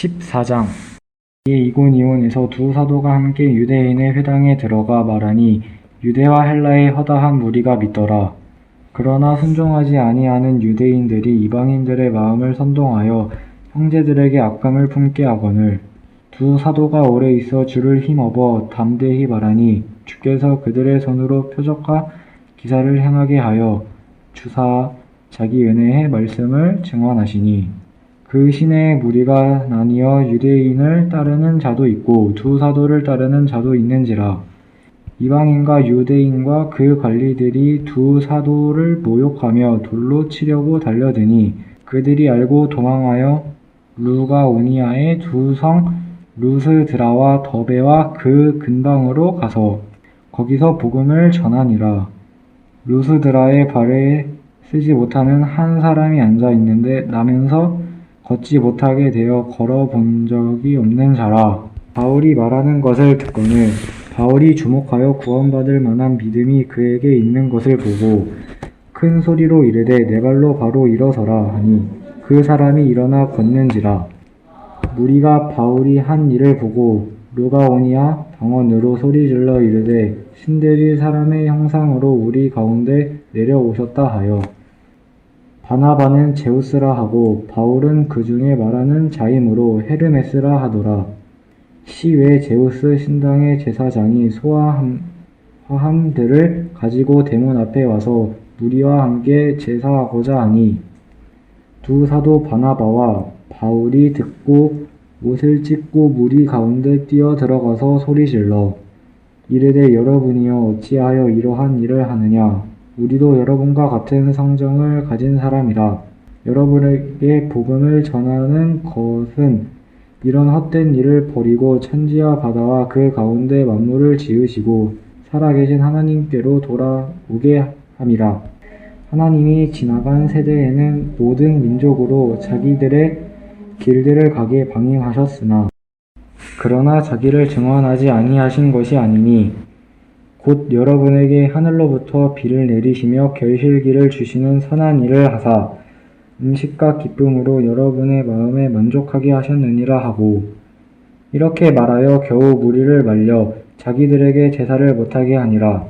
14장. 이에 이고니온에서 두 사도가 함께 유대인의 회당에 들어가 말하니 유대와 헬라의 허다한 무리가 믿더라. 그러나 순종하지 아니하는 유대인들이 이방인들의 마음을 선동하여 형제들에게 악감을 품게 하거늘 두 사도가 오래 있어 주를 힘입어 담대히 말하니 주께서 그들의 손으로 표적과 기사를 행하게 하여 주사 자기 은혜의 말씀을 증언하시니 그 시내의 무리가 나뉘어 유대인을 따르는 자도 있고 두 사도를 따르는 자도 있는지라. 이방인과 유대인과 그 관리들이 두 사도를 모욕하며 돌로 치려고 달려드니 그들이 알고 도망하여 루가오니아의 두 성 루스드라와 더베와 그 근방으로 가서 거기서 복음을 전하니라. 루스드라의 발에 쓰지 못하는 한 사람이 앉아 있는데 나면서 걷지 못하게 되어 걸어본 적이 없는 자라. 바울이 말하는 것을 듣고는 바울이 주목하여 구원받을 만한 믿음이 그에게 있는 것을 보고 큰 소리로 이르되 내 발로 바로 일어서라 하니 그 사람이 일어나 걷는지라. 무리가 바울이 한 일을 보고 루가오니아 방언으로 소리질러 이르되 신들이 사람의 형상으로 우리 가운데 내려오셨다 하여 바나바는 제우스라 하고 바울은 그 중에 말하는 자이므로 헤르메스라 하더라. 시외 제우스 신당의 제사장이 화함들을 가지고 대문 앞에 와서 무리와 함께 제사하고자 하니 두 사도 바나바와 바울이 듣고 옷을 찢고 무리 가운데 뛰어 들어가서 소리질러 이르되 여러분이여 어찌하여 이러한 일을 하느냐. 우리도 여러분과 같은 성정을 가진 사람이라. 여러분에게 복음을 전하는 것은 이런 헛된 일을 버리고 천지와 바다와 그 가운데 만물을 지으시고 살아계신 하나님께로 돌아오게 함이라. 하나님이 지나간 세대에는 모든 민족으로 자기들의 길들을 가게 방임하셨으나 그러나 자기를 증언하지 아니하신 것이 아니니 곧 여러분에게 하늘로부터 비를 내리시며 결실기를 주시는 선한 일을 하사 음식과 기쁨으로 여러분의 마음에 만족하게 하셨느니라 하고 이렇게 말하여 겨우 무리를 말려 자기들에게 제사를 못하게 하니라.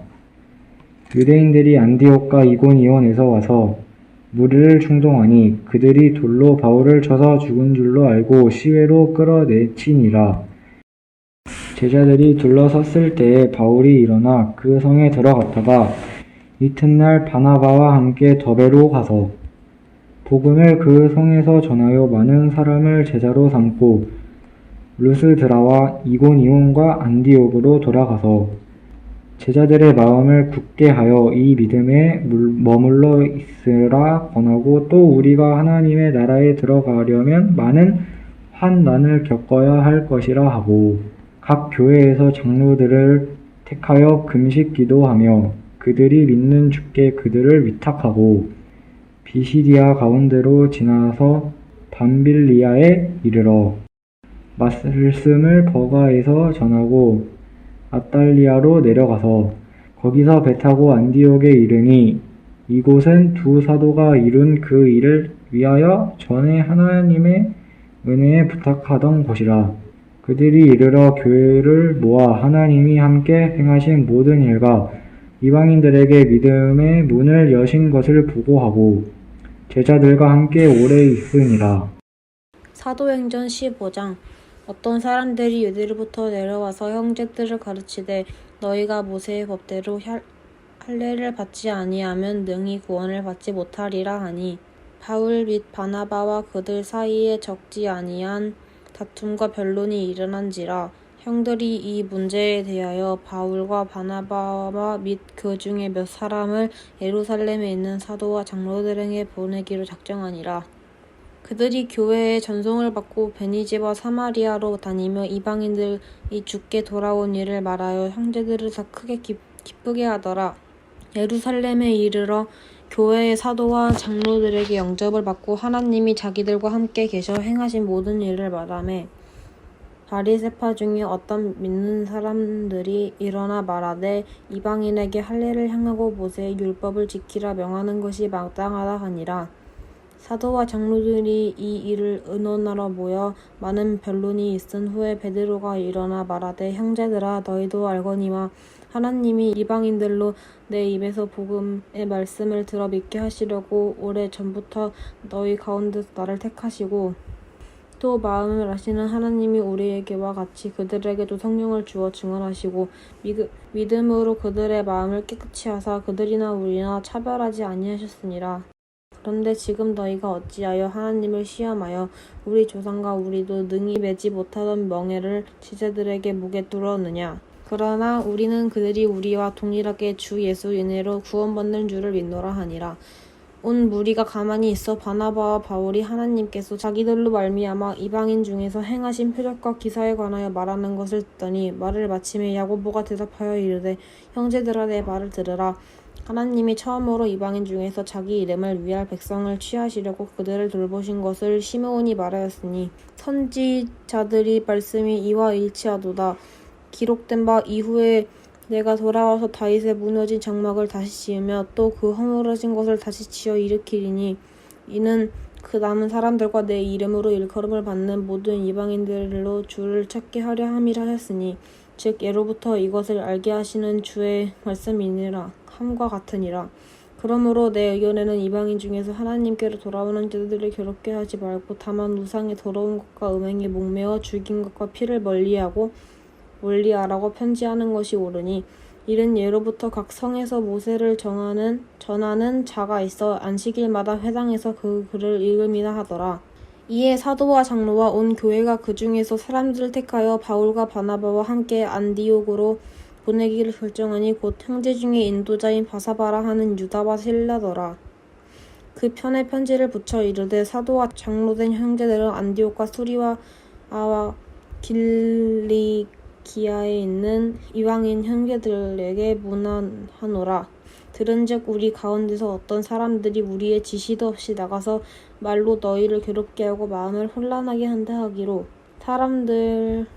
유대인들이 안디옥과 이고니온에서 와서 무리를 충동하니 그들이 돌로 바울을 쳐서 죽은 줄로 알고 시외로 끌어내치니라. 제자들이 둘러섰을 때에 바울이 일어나 그 성에 들어갔다가 이튿날 바나바와 함께 더베로 가서 복음을 그 성에서 전하여 많은 사람을 제자로 삼고 루스드라와 이고니온과 안디옥으로 돌아가서 제자들의 마음을 굳게 하여 이 믿음에 머물러 있으라 권하고 또 우리가 하나님의 나라에 들어가려면 많은 환난을 겪어야 할 것이라 하고 각 교회에서 장로들을 택하여 금식 기도하며 그들이 믿는 주께 그들을 위탁하고 비시디아 가운데로 지나서 밤빌리아에 이르러 말씀을 버가에서 전하고 아달리아로 내려가서 거기서 배 타고 안디옥에 이르니 이곳은 두 사도가 이룬 그 일을 위하여 전에 하나님의 은혜에 부탁하던 곳이라. 그들이 이르러 교회를 모아 하나님이 함께 행하신 모든 일과 이방인들에게 믿음의 문을 여신 것을 보고하고 제자들과 함께 오래 있으니라. 사도행전 15장. 어떤 사람들이 유대로부터 내려와서 형제들을 가르치되 너희가 모세의 법대로 할례를 받지 아니하면 능히 구원을 받지 못하리라 하니 바울 및 바나바와 그들 사이에 적지 아니한 다툼과 변론이 일어난지라. 형들이 이 문제에 대하여 바울과 바나바와 및 그 중에 몇 사람을 예루살렘에 있는 사도와 장로들에게 보내기로 작정하니라. 그들이 교회에 전송을 받고 베니지와 사마리아로 다니며 이방인들이 주께 돌아온 일을 말하여 형제들을 다 크게 기쁘게 하더라. 예루살렘에 이르러 교회의 사도와 장로들에게 영접을 받고 하나님이 자기들과 함께 계셔 행하신 모든 일을 말하매 바리새파 중에 어떤 믿는 사람들이 일어나 말하되 이방인에게 할례를 행하고 모세의 율법을 지키라 명하는 것이 마땅하다 하니라. 사도와 장로들이 이 일을 의논하러 모여 많은 변론이 있은 후에 베드로가 일어나 말하되 형제들아 너희도 알거니와 하나님이 이방인들로 내 입에서 복음의 말씀을 들어 믿게 하시려고 오래 전부터 너희 가운데서 나를 택하시고 또 마음을 아시는 하나님이 우리에게와 같이 그들에게도 성령을 주어 증언하시고 믿음으로 그들의 마음을 깨끗이 하사 그들이나 우리나 차별하지 아니하셨으니라. 그런데 지금 너희가 어찌하여 하나님을 시험하여 우리 조상과 우리도 능히 매지 못하던 멍에를 지체들에게 목에 뚫었느냐. 그러나 우리는 그들이 우리와 동일하게 주 예수 은혜로 구원받는 줄을 믿노라 하니라. 온 무리가 가만히 있어 바나바와 바울이 하나님께서 자기들로 말미암아 이방인 중에서 행하신 표적과 기사에 관하여 말하는 것을 듣더니 말을 마침에 야고보가 대답하여 이르되 형제들아 내 말을 들으라. 하나님이 처음으로 이방인 중에서 자기 이름을 위할 백성을 취하시려고 그들을 돌보신 것을 시므온이 말하였으니 선지자들이 말씀이 이와 일치하도다. 기록된 바 이후에 내가 돌아와서 다윗의 무너진 장막을 다시 지으며 또 그 허물어진 것을 다시 지어 일으키리니 이는 그 남은 사람들과 내 이름으로 일컬음을 받는 모든 이방인들로 주를 찾게 하려 함이라 하였으니 즉 예로부터 이것을 알게 하시는 주의 말씀이니라 함과 같으니라. 그러므로 내 의견에는 이방인 중에서 하나님께로 돌아오는 자들을 괴롭게 하지 말고 다만 우상의 더러운 것과 음행에 목매어 죽인 것과 피를 멀리하라고 편지하는 것이 옳으니 이는 예로부터 각 성에서 모세를 전하는 자가 있어 안식일마다 회당에서 그 글을 읽음이나 하더라. 이에 사도와 장로와 온 교회가 그 중에서 사람들을 택하여 바울과 바나바와 함께 안디옥으로 보내기를 결정하니 곧 형제 중에 인도자인 바사바라 하는 유다와 실라더라. 그 편에 편지를 붙여 이르되 사도와 장로된 형제들은 안디옥과 수리와와 길리기아에 있는 이방인 형제들에게 문안하노라. 들은즉 우리 가운데서 어떤 사람들이 우리의 지시도 없이 나가서 말로 너희를 괴롭게 하고 마음을 혼란하게 한다 하기로 사람들을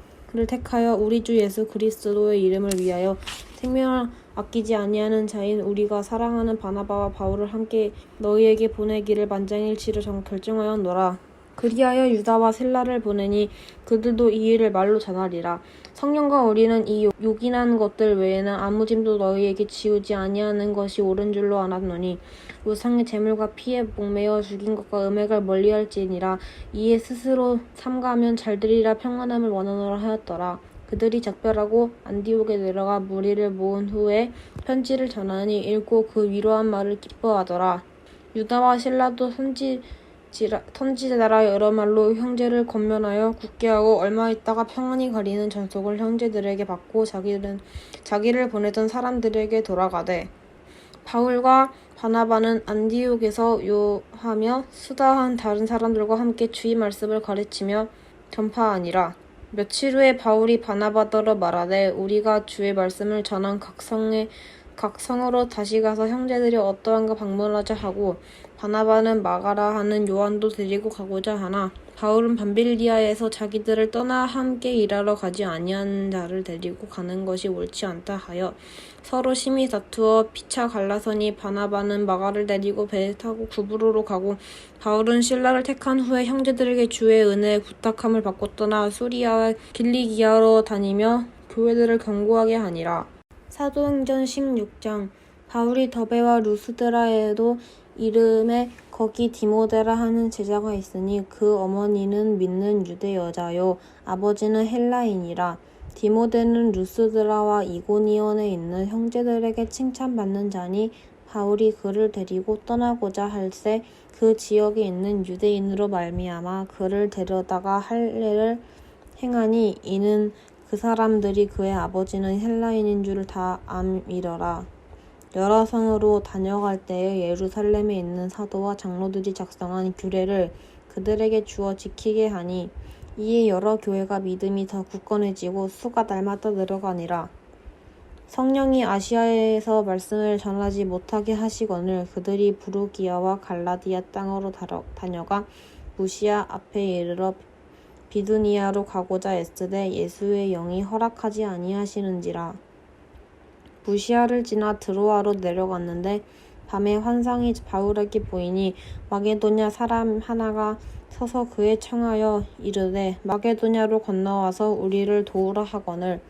택하여 우리 주 예수 그리스도의 이름을 위하여 생명을 아끼지 아니하는 자인 우리가 사랑하는 바나바와 바울을 함께 너희에게 보내기를 만장일치로 결정하였노라. 그리하여 유다와 셀라를 보내니 그들도 이 일을 말로 전하리라. 성령과 우리는 이 요긴한 것들 외에는 아무 짐도 너희에게 지우지 아니하는 것이 옳은 줄로 알았노니 우상의 제물과 피에 목매어 죽인 것과 음행을 멀리할지니라. 이에 스스로 삼가하면 잘되리라 평안함을 원하노라 하였더라. 그들이 작별하고 안디옥에 내려가 무리를 모은 후에 편지를 전하니 읽고 그 위로한 말을 기뻐하더라. 유다와 실라도 선지자라 여러 말로 형제를 권면하여 굳게 하고 얼마 있다가 평안히 가리는 전속을 형제들에게 받고 자기를 보내던 사람들에게 돌아가되 바울과 바나바는 안디옥에서 요하며 수다한 다른 사람들과 함께 주의 말씀을 가르치며 전파하니라. 며칠 후에 바울이 바나바더러 말하되 우리가 주의 말씀을 전한 각 성으로 다시 가서 형제들이 어떠한가 방문하자 하고 바나바는 마가라 하는 요한도 데리고 가고자 하나 바울은 밤빌리아에서 자기들을 떠나 함께 일하러 가지 아니하는 자를 데리고 가는 것이 옳지 않다 하여 서로 심히 다투어 피차 갈라서니 바나바는 마가를 데리고 배에 타고 구브로로 가고 바울은 실라를 택한 후에 형제들에게 주의 은혜에 부탁함을 받고 떠나 수리아와 길리기아로 다니며 교회들을 견고하게 하니라. 사도행전 16장. 바울이 더베와 루스드라에도 이름에 거기 디모데라 하는 제자가 있으니 그 어머니는 믿는 유대 여자요 아버지는 헬라인이라. 디모데는 루스드라와 이고니온에 있는 형제들에게 칭찬받는 자니 바울이 그를 데리고 떠나고자 할새 그 지역에 있는 유대인으로 말미암아 그를 데려다가 할례를 행하니 이는 그 사람들이 그의 아버지는 헬라인인 줄을 다 암이러라. 여러 성으로 다녀갈 때에 예루살렘에 있는 사도와 장로들이 작성한 규례를 그들에게 주어 지키게 하니 이에 여러 교회가 믿음이 더 굳건해지고 수가 날마다 늘어가니라. 성령이 아시아에서 말씀을 전하지 못하게 하시거늘 그들이 부르기아와 갈라디아 땅으로 다녀가 무시아 앞에 이르러 비두니아로 가고자 애쓰되 예수의 영이 허락하지 아니하시는지라. 무시아를 지나 드로아로 내려갔는데 밤에 환상이 바울에게 보이니 마게도냐 사람 하나가 서서 그에 청하여 이르되 마게도냐로 건너와서 우리를 도우라 하거늘.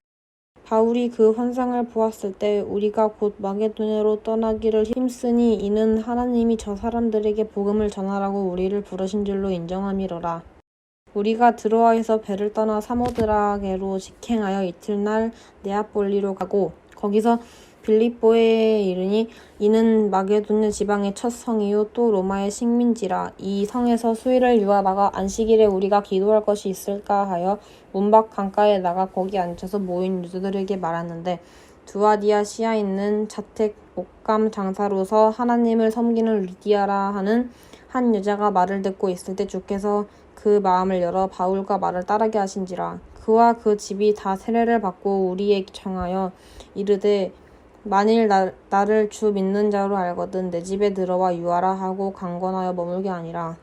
바울이 그 환상을 보았을 때 우리가 곧 마게도냐로 떠나기를 힘쓰니 이는 하나님이 저 사람들에게 복음을 전하라고 우리를 부르신 줄로 인정함이로라. 우리가 드로아에서 배를 떠나 사모드라게로 직행하여 이튿날 네아폴리로 가고 거기서 빌립보에 이르니 이는 마게도냐 지방의 첫 성이요 또 로마의 식민지라. 이 성에서 수일을 유하다가 안식일에 우리가 기도할 것이 있을까 하여 문밖 강가에 나가 거기 앉아서 모인 유대들에게 말하는데 두아디아시아에 있는 자택 옷감 장사로서 하나님을 섬기는 리디아라 하는 한 여자가 말을 듣고 있을 때 주께서 그 마음을 열어 바울과 말을 따르게 하신지라. 그와 그 집이 다 세례를 받고 우리에게 청하여 이르되 만일 나를 주 믿는 자로 알거든 내 집에 들어와 유하라 하고 강권하여 머물게 아니라.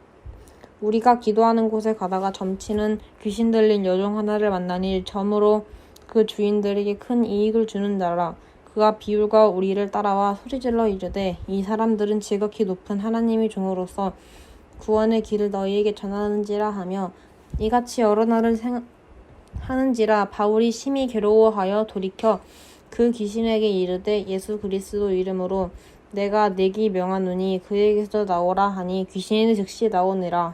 우리가 기도하는 곳에 가다가 점치는 귀신 들린 여종 하나를 만나니 점으로 그 주인들에게 큰 이익을 주는 자라. 그가 비울과 우리를 따라와 소리질러 이르되 이 사람들은 지극히 높은 하나님의 종으로서 구원의 길을 너희에게 전하는지라 하며 이같이 여러 날을 하는지라. 바울이 심히 괴로워하여 돌이켜 그 귀신에게 이르되 예수 그리스도 이름으로 내가 내게 명하노니 그에게서 나오라 하니 귀신이 즉시 나오니라.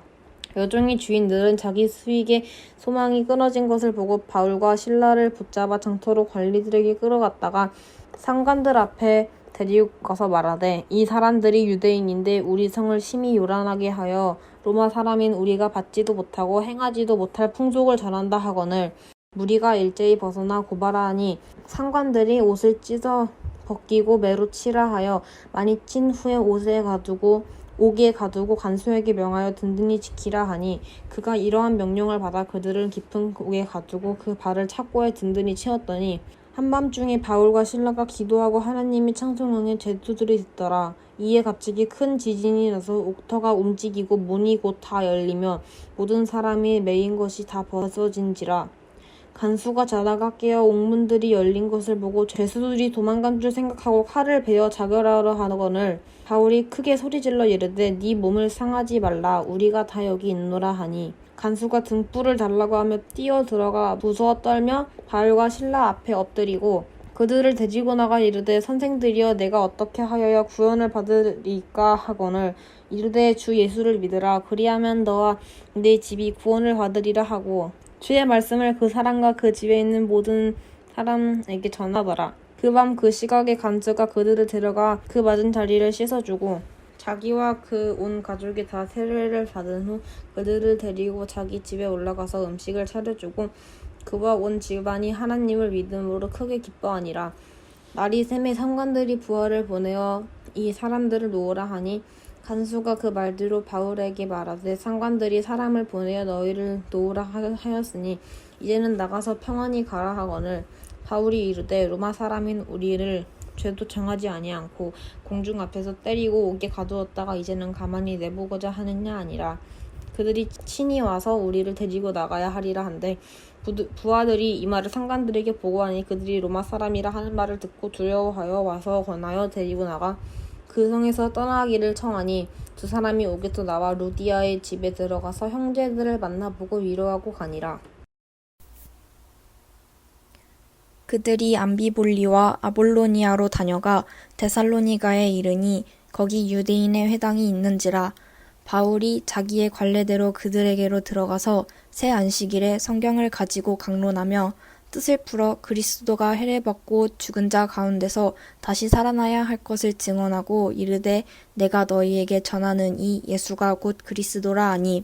여종의 주인들은 자기 수익의 소망이 끊어진 것을 보고 바울과 실라를 붙잡아 장터로 관리들에게 끌어갔다가 상관들 앞에 데리고 가서 말하되 이 사람들이 유대인인데 우리 성을 심히 요란하게 하여 로마 사람인 우리가 받지도 못하고 행하지도 못할 풍속을 전한다 하거늘. 무리가 일제히 벗어나 고발하니 상관들이 옷을 찢어 벗기고 매로 치라 하여 많이 찐 후에 옥에 가두고 간수에게 명하여 든든히 지키라 하니 그가 이러한 명령을 받아 그들을 깊은 옥에 가두고 그 발을 착고에 든든히 채웠더니 한밤중에 바울과 실라가 기도하고 하나님이 창성하는 제수들이 듣더라. 이에 갑자기 큰 지진이 나서 옥터가 움직이고 문이 곧 다 열리며 모든 사람이 매인 것이 다 벗어진지라. 간수가 자다가 깨어 옥문들이 열린 것을 보고 죄수들이 도망간 줄 생각하고 칼을 베어 자결하려 하거늘 바울이 크게 소리질러 이르되 네 몸을 상하지 말라 우리가 다 여기 있노라 하니 간수가 등불을 달라고 하며 뛰어 들어가 무서워 떨며 바울과 실라 앞에 엎드리고 그들을 데리고 나가 이르되 선생들이여 내가 어떻게 하여야 구원을 받으리까 하거늘 이르되 주 예수를 믿으라 그리하면 너와 네 집이 구원을 받으리라 하고 주의 말씀을 그 사람과 그 집에 있는 모든 사람에게 전하더라. 그 밤 그 시각에 간수가 그들을 데려가 그 맞은 자리를 씻어주고 자기와 그 온 가족이 다 세례를 받은 후 그들을 데리고 자기 집에 올라가서 음식을 차려주고 그와 온 집안이 하나님을 믿음으로 크게 기뻐하니라. 날이 새매 상관들이 부하를 보내어 이 사람들을 놓으라 하니 간수가 그 말대로 바울에게 말하되 상관들이 사람을 보내어 너희를 놓으라 하였으니 이제는 나가서 평안히 가라 하거늘. 바울이 이르되 로마 사람인 우리를 죄도 정하지 아니않고 공중 앞에서 때리고 옥에 가두었다가 이제는 가만히 내보고자 하느냐 아니라. 그들이 친히 와서 우리를 데리고 나가야 하리라 한데 부하들이 이 말을 상관들에게 보고하니 그들이 로마 사람이라 하는 말을 듣고 두려워하여 와서 권하여 데리고 나가 그 성에서 떠나기를 청하니 두 사람이 옥에서 나와 루디아의 집에 들어가서 형제들을 만나보고 위로하고 가니라. 그들이 암비볼리와 아볼로니아로 다녀가 데살로니가에 이르니 거기 유대인의 회당이 있는지라. 바울이 자기의 관례대로 그들에게로 들어가서 새 안식일에 성경을 가지고 강론하며 뜻을 풀어 그리스도가 해례받고 죽은 자 가운데서 다시 살아나야 할 것을 증언하고 이르되 내가 너희에게 전하는 이 예수가 곧 그리스도라 하니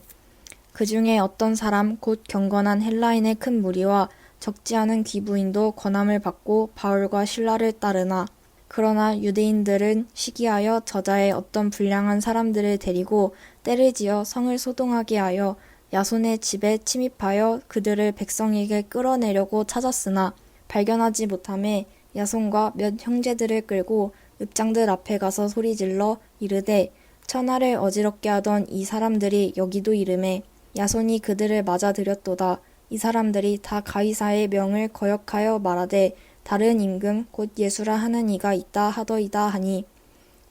그 중에 어떤 사람 곧 경건한 헬라인의 큰 무리와 적지 않은 귀부인도 권함을 받고 바울과 실라를 따르나 그러나 유대인들은 시기하여 저자의 어떤 불량한 사람들을 데리고 떼를 지어 성을 소동하게 하여 야손의 집에 침입하여 그들을 백성에게 끌어내려고 찾았으나 발견하지 못하매 야손과 몇 형제들을 끌고 읍장들 앞에 가서 소리질러 이르되 천하를 어지럽게 하던 이 사람들이 여기도 이르매 야손이 그들을 맞아들였도다. 이 사람들이 다 가이사의 명을 거역하여 말하되 다른 임금 곧 예수라 하는 이가 있다 하더이다 하니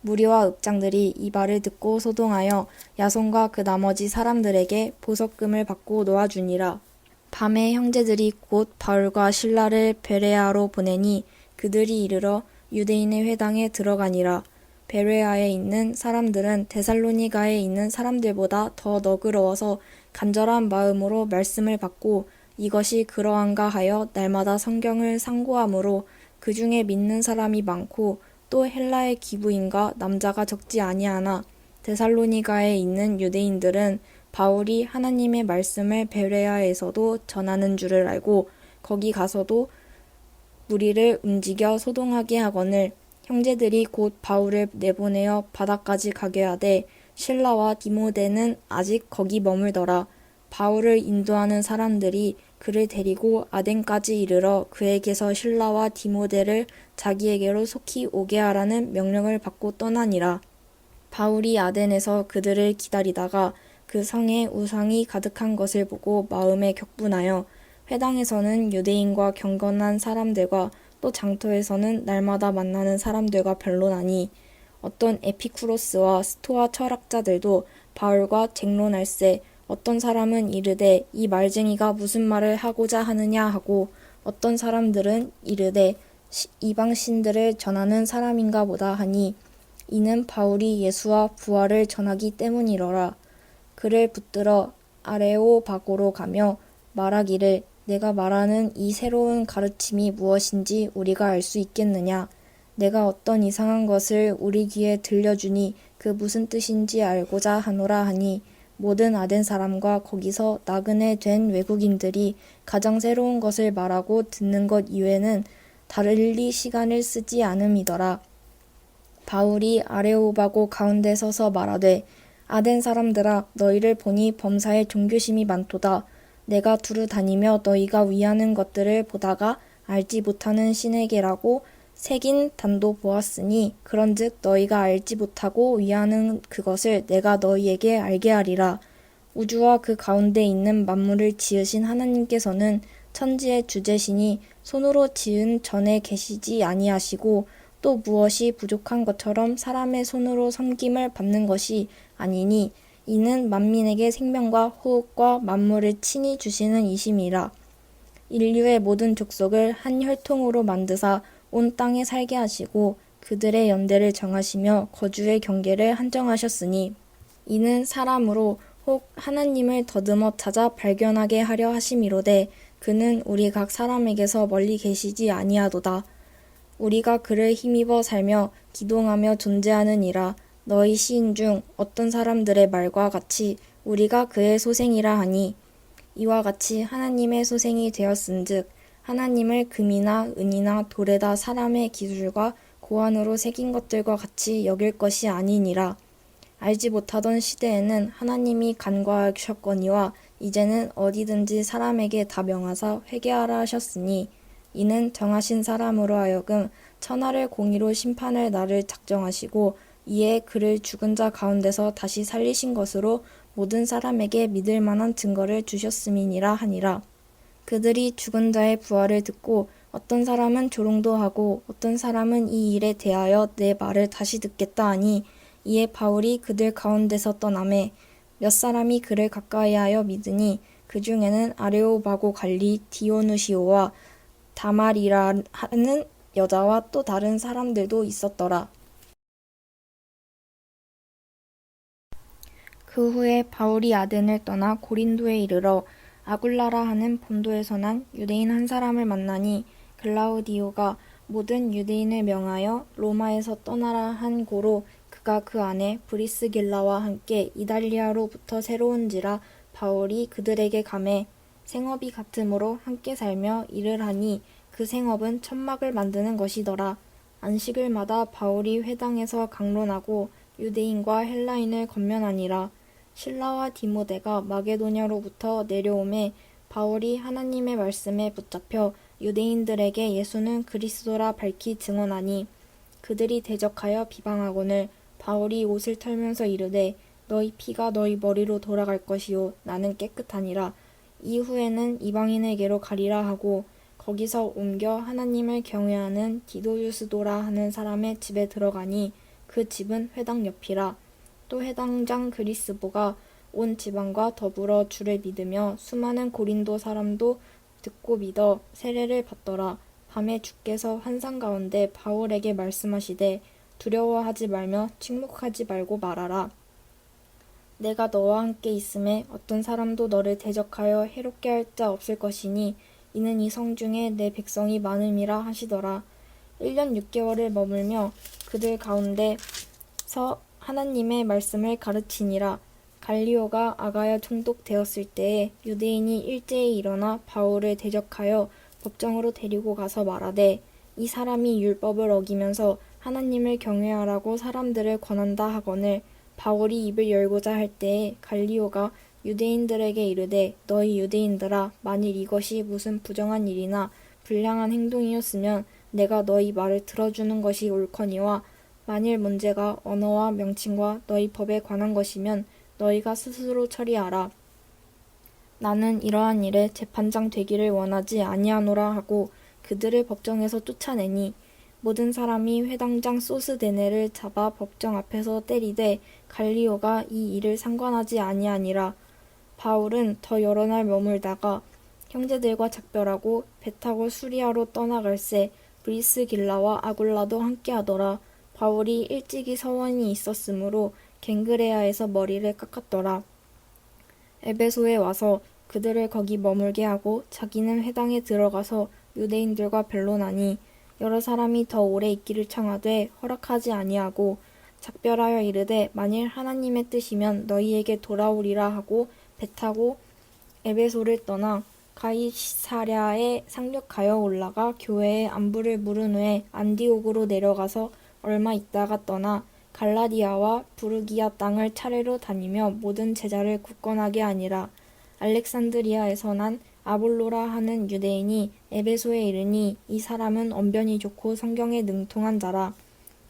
무리와 읍장들이 이 말을 듣고 소동하여 야손과 그 나머지 사람들에게 보석금을 받고 놓아주니라. 밤에 형제들이 곧 바울과 실라를 베레아로 보내니 그들이 이르러 유대인의 회당에 들어가니라. 베레아에 있는 사람들은 데살로니가에 있는 사람들보다 더 너그러워서 간절한 마음으로 말씀을 받고 이것이 그러한가 하여 날마다 성경을 상고하므로 그 중에 믿는 사람이 많고 또 헬라의 기부인과 남자가 적지 아니하나 데살로니가에 있는 유대인들은 바울이 하나님의 말씀을 베레아에서도 전하는 줄을 알고 거기 가서도 무리를 움직여 소동하게 하거늘 형제들이 곧 바울을 내보내어 바다까지 가게 하되 실라와 디모데는 아직 거기 머물더라. 바울을 인도하는 사람들이 그를 데리고 아덴까지 이르러 그에게서 실라와 디모데를 자기에게로 속히 오게 하라는 명령을 받고 떠나니라. 바울이 아덴에서 그들을 기다리다가 그 성에 우상이 가득한 것을 보고 마음에 격분하여 회당에서는 유대인과 경건한 사람들과 또 장터에서는 날마다 만나는 사람들과 변론하니 어떤 에피쿠로스와 스토아 철학자들도 바울과 쟁론할세 어떤 사람은 이르되 이 말쟁이가 무슨 말을 하고자 하느냐 하고 어떤 사람들은 이르되 이방 신들을 전하는 사람인가 보다 하니 이는 바울이 예수와 부활을 전하기 때문이러라. 그를 붙들어 아레오바고로 가며 말하기를 내가 말하는 이 새로운 가르침이 무엇인지 우리가 알 수 있겠느냐. 내가 어떤 이상한 것을 우리 귀에 들려주니 그 무슨 뜻인지 알고자 하노라 하니 모든 아덴 사람과 거기서 나그네 된 외국인들이 가장 새로운 것을 말하고 듣는 것 이외에는 달리 시간을 쓰지 않음이더라. 바울이 아레오바고 가운데 서서 말하되 아덴 사람들아 너희를 보니 범사에 종교심이 많도다. 내가 두루 다니며 너희가 위하는 것들을 보다가 알지 못하는 신에게라고 새긴 단도 보았으니 그런즉 너희가 알지 못하고 위하는 그것을 내가 너희에게 알게 하리라. 우주와 그 가운데 있는 만물을 지으신 하나님께서는 천지의 주제시니 손으로 지은 전에 계시지 아니하시고 또 무엇이 부족한 것처럼 사람의 손으로 섬김을 받는 것이 아니니 이는 만민에게 생명과 호흡과 만물을 친히 주시는 이심이라. 인류의 모든 족속을 한 혈통으로 만드사 온 땅에 살게 하시고 그들의 연대를 정하시며 거주의 경계를 한정하셨으니 이는 사람으로 혹 하나님을 더듬어 찾아 발견하게 하려 하심이로되 그는 우리 각 사람에게서 멀리 계시지 아니하도다. 우리가 그를 힘입어 살며 기동하며 존재하느니라. 너희 시인 중 어떤 사람들의 말과 같이 우리가 그의 소생이라 하니 이와 같이 하나님의 소생이 되었은즉 하나님을 금이나 은이나 돌에다 사람의 기술과 고안으로 새긴 것들과 같이 여길 것이 아니니라. 알지 못하던 시대에는 하나님이 간과하셨거니와 이제는 어디든지 사람에게 다 명하사 회개하라 하셨으니 이는 정하신 사람으로 하여금 천하를 공의로 심판할 날을 작정하시고 이에 그를 죽은 자 가운데서 다시 살리신 것으로 모든 사람에게 믿을 만한 증거를 주셨음이니라 하니라. 그들이 죽은 자의 부활을 듣고 어떤 사람은 조롱도 하고 어떤 사람은 이 일에 대하여 내 말을 다시 듣겠다 하니 이에 바울이 그들 가운데서 떠나매 몇 사람이 그를 가까이하여 믿으니 그 중에는 아레오바고 관리 디오누시오와 다말이라 하는 여자와 또 다른 사람들도 있었더라. 그 후에 바울이 아덴을 떠나 고린도에 이르러 아굴라라 하는 본도에서 난 유대인 한 사람을 만나니 글라우디오가 모든 유대인을 명하여 로마에서 떠나라 한 고로 그가 그 안에 브리스길라와 함께 이달리아로부터 새로운지라 바울이 그들에게 가매 생업이 같으므로 함께 살며 일을 하니 그 생업은 천막을 만드는 것이더라. 안식일마다 바울이 회당에서 강론하고 유대인과 헬라인을 권면하니라. 실라와 디모데가 마게도냐로부터 내려오매 바울이 하나님의 말씀에 붙잡혀 유대인들에게 예수는 그리스도라 밝히 증언하니 그들이 대적하여 비방하거늘 바울이 옷을 털면서 이르되 너희 피가 너희 머리로 돌아갈 것이요 나는 깨끗하니라. 이후에는 이방인에게로 가리라 하고 거기서 옮겨 하나님을 경외하는 디도유스도라 하는 사람의 집에 들어가니 그 집은 회당 옆이라. 또 회당장 그리스보가 온 지방과 더불어 주를 믿으며 수많은 고린도 사람도 듣고 믿어 세례를 받더라. 밤에 주께서 환상 가운데 바울에게 말씀하시되 두려워하지 말며 침묵하지 말고 말하라. 내가 너와 함께 있음에 어떤 사람도 너를 대적하여 해롭게 할 자 없을 것이니 이는 이 성중에 내 백성이 많음이라 하시더라. 1년 6개월을 머물며 그들 가운데서 하나님의 말씀을 가르치니라. 갈리오가 아가야 총독되었을 때에 유대인이 일제히 일어나 바울을 대적하여 법정으로 데리고 가서 말하되 이 사람이 율법을 어기면서 하나님을 경외하라고 사람들을 권한다 하거늘 바울이 입을 열고자 할 때에 갈리오가 유대인들에게 이르되 너희 유대인들아 만일 이것이 무슨 부정한 일이나 불량한 행동이었으면 내가 너희 말을 들어주는 것이 옳거니와 만일 문제가 언어와 명칭과 너희 법에 관한 것이면 너희가 스스로 처리하라. 나는 이러한 일에 재판장 되기를 원하지 아니하노라 하고 그들을 법정에서 쫓아내니 모든 사람이 회당장 소스데네를 잡아 법정 앞에서 때리되 갈리오가 이 일을 상관하지 아니하니라. 바울은 더 여러 날 머물다가 형제들과 작별하고 배 타고 수리아로 떠나갈새 브리스길라와 아굴라도 함께하더라. 바울이 일찍이 서원이 있었으므로 갱그레아에서 머리를 깎았더라. 에베소에 와서 그들을 거기 머물게 하고 자기는 회당에 들어가서 유대인들과 변론하니 여러 사람이 더 오래 있기를 청하되 허락하지 아니하고 작별하여 이르되 만일 하나님의 뜻이면 너희에게 돌아오리라 하고 배 타고 에베소를 떠나 가이사랴에 상륙하여 올라가 교회에 안부를 물은 후에 안디옥으로 내려가서 얼마 있다가 떠나 갈라디아와 부르기아 땅을 차례로 다니며 모든 제자를 굳건하게 하니라. 알렉산드리아에서 난 아볼로라 하는 유대인이 에베소에 이르니 이 사람은 언변이 좋고 성경에 능통한 자라.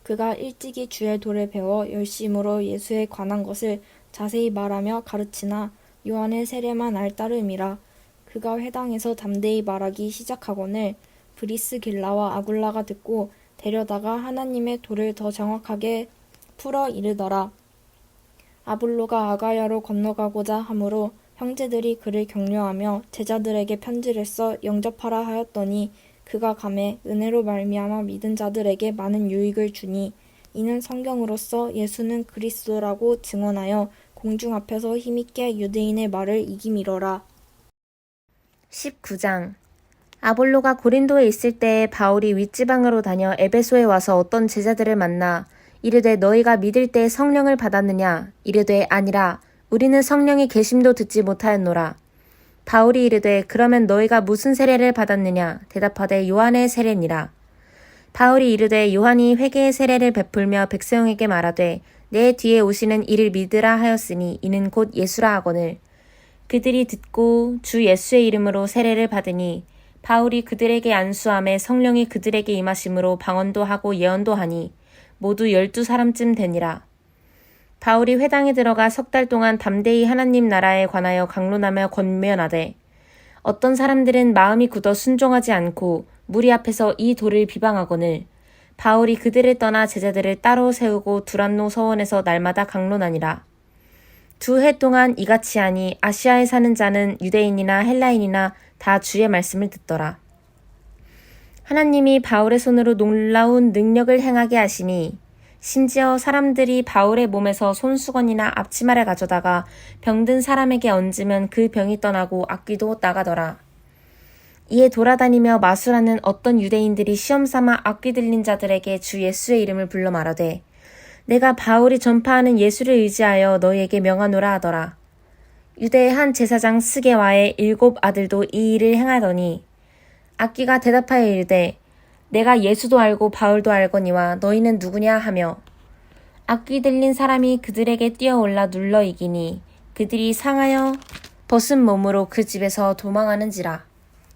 그가 일찍이 주의 도를 배워 열심으로 예수에 관한 것을 자세히 말하며 가르치나 요한의 세례만 알 따름이라. 그가 회당에서 담대히 말하기 시작하거늘 브리스길라와 아굴라가 듣고 데려다가 하나님의 도를 더 정확하게 풀어 이르더라. 아볼로가 아가야로 건너가고자 하므로 형제들이 그를 격려하며 제자들에게 편지를 써 영접하라 하였더니 그가 감에 은혜로 말미암아 믿은 자들에게 많은 유익을 주니 이는 성경으로서 예수는 그리스도라고 증언하여 공중 앞에서 힘있게 유대인의 말을 이기미러라. 19장 아볼로가 고린도에 있을 때에 바울이 윗지방으로 다녀 에베소에 와서 어떤 제자들을 만나 이르되 너희가 믿을 때 성령을 받았느냐? 이르되 아니라 우리는 성령의 계심도 듣지 못하였노라. 바울이 이르되 그러면 너희가 무슨 세례를 받았느냐? 대답하되 요한의 세례니라. 바울이 이르되 요한이 회개의 세례를 베풀며 백성에게 말하되 내 뒤에 오시는 이를 믿으라 하였으니 이는 곧 예수라 하거늘 그들이 듣고 주 예수의 이름으로 세례를 받으니 바울이 그들에게 안수함에 성령이 그들에게 임하심으로 방언도 하고 예언도 하니 모두 12사람쯤 되니라. 바울이 회당에 들어가 3달 동안 담대히 하나님 나라에 관하여 강론하며 권면하되 어떤 사람들은 마음이 굳어 순종하지 않고 무리 앞에서 이 도를 비방하거늘 바울이 그들을 떠나 제자들을 따로 세우고 두란노 서원에서 날마다 강론하니라. 2해 동안 이같이 하니 아시아에 사는 자는 유대인이나 헬라인이나 다 주의 말씀을 듣더라. 하나님이 바울의 손으로 놀라운 능력을 행하게 하시니 심지어 사람들이 바울의 몸에서 손수건이나 앞치마를 가져다가 병든 사람에게 얹으면 그 병이 떠나고 악귀도 나가더라. 이에 돌아다니며 마술하는 어떤 유대인들이 시험삼아 악귀 들린 자들에게 주 예수의 이름을 불러 말하되 내가 바울이 전파하는 예수를 의지하여 너희에게 명하노라 하더라. 유대의 한 제사장 스게와의 7 아들도 이 일을 행하더니 악귀가 대답하여 이르되 내가 예수도 알고 바울도 알거니와 너희는 누구냐 하며 악귀 들린 사람이 그들에게 뛰어올라 눌러 이기니 그들이 상하여 벗은 몸으로 그 집에서 도망하는지라.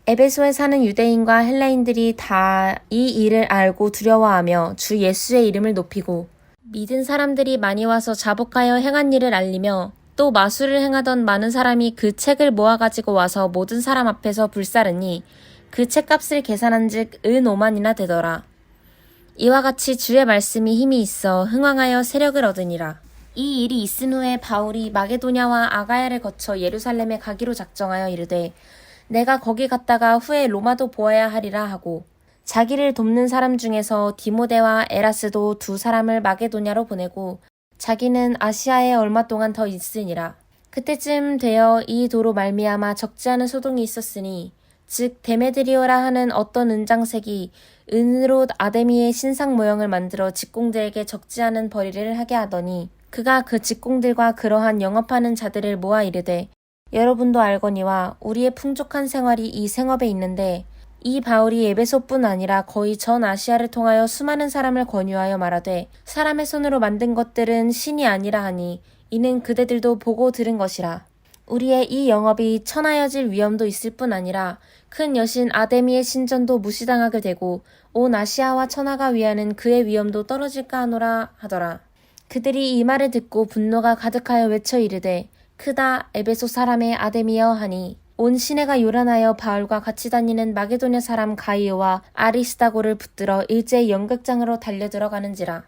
에베소에 사는 유대인과 헬라인들이 다 이 일을 알고 두려워하며 주 예수의 이름을 높이고 믿은 사람들이 많이 와서 자복하여 행한 일을 알리며 또 마술을 행하던 많은 사람이 그 책을 모아가지고 와서 모든 사람 앞에서 불사르니 그 책값을 계산한 즉 은 5만이나 되더라. 이와 같이 주의 말씀이 힘이 있어 흥왕하여 세력을 얻으니라. 이 일이 있은 후에 바울이 마게도냐와 아가야를 거쳐 예루살렘에 가기로 작정하여 이르되 내가 거기 갔다가 후에 로마도 보아야 하리라 하고 자기를 돕는 사람 중에서 디모데와 에라스도 두 사람을 마게도냐로 보내고 자기는 아시아에 얼마 동안 더 있으니라. 그때쯤 되어 이 도로 말미암아 적지 않은 소동이 있었으니 즉 데메드리오라 하는 어떤 은장색이 은으로 아데미의 신상 모형을 만들어 직공들에게 적지 않은 벌이를 하게 하더니 그가 그 직공들과 그러한 영업하는 자들을 모아 이르되 여러분도 알거니와 우리의 풍족한 생활이 이 생업에 있는데 이 바울이 에베소뿐 아니라 거의 전 아시아를 통하여 수많은 사람을 권유하여 말하되 사람의 손으로 만든 것들은 신이 아니라 하니 이는 그대들도 보고 들은 것이라. 우리의 이 영업이 천하여질 위험도 있을 뿐 아니라 큰 여신 아데미의 신전도 무시당하게 되고 온 아시아와 천하가 위하는 그의 위험도 떨어질까 하노라 하더라. 그들이 이 말을 듣고 분노가 가득하여 외쳐 이르되 크다 에베소 사람의 아데미여 하니 온 시내가 요란하여 바울과 같이 다니는 마게도냐 사람 가이오와 아리스다고를 붙들어 일제히 연극장으로 달려 들어가는지라.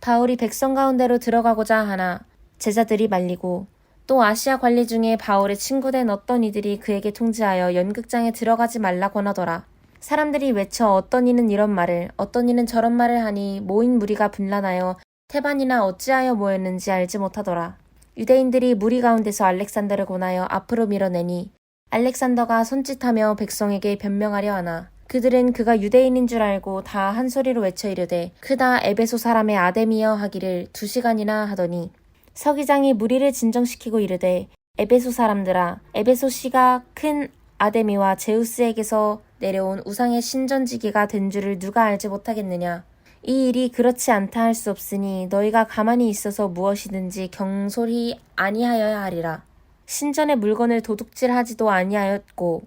바울이 백성 가운데로 들어가고자 하나 제자들이 말리고 또 아시아 관리 중에 바울의 친구된 어떤 이들이 그에게 통지하여 연극장에 들어가지 말라고 하더라. 사람들이 외쳐 어떤 이는 이런 말을 어떤 이는 저런 말을 하니 모인 무리가 분란하여 태반이나 어찌하여 모였는지 알지 못하더라. 유대인들이 무리 가운데서 알렉산더를 권하여 앞으로 밀어내니 알렉산더가 손짓하며 백성에게 변명하려 하나 그들은 그가 유대인인 줄 알고 다 한 소리로 외쳐 이르되 크다 에베소 사람의 아데미여 하기를 2시간이나 하더니 서기장이 무리를 진정시키고 이르되 에베소 사람들아 에베소 씨가 큰 아데미와 제우스에게서 내려온 우상의 신전지기가 된 줄을 누가 알지 못하겠느냐. 이 일이 그렇지 않다 할 수 없으니 너희가 가만히 있어서 무엇이든지 경솔히 아니하여야 하리라. 신전의 물건을 도둑질하지도 아니하였고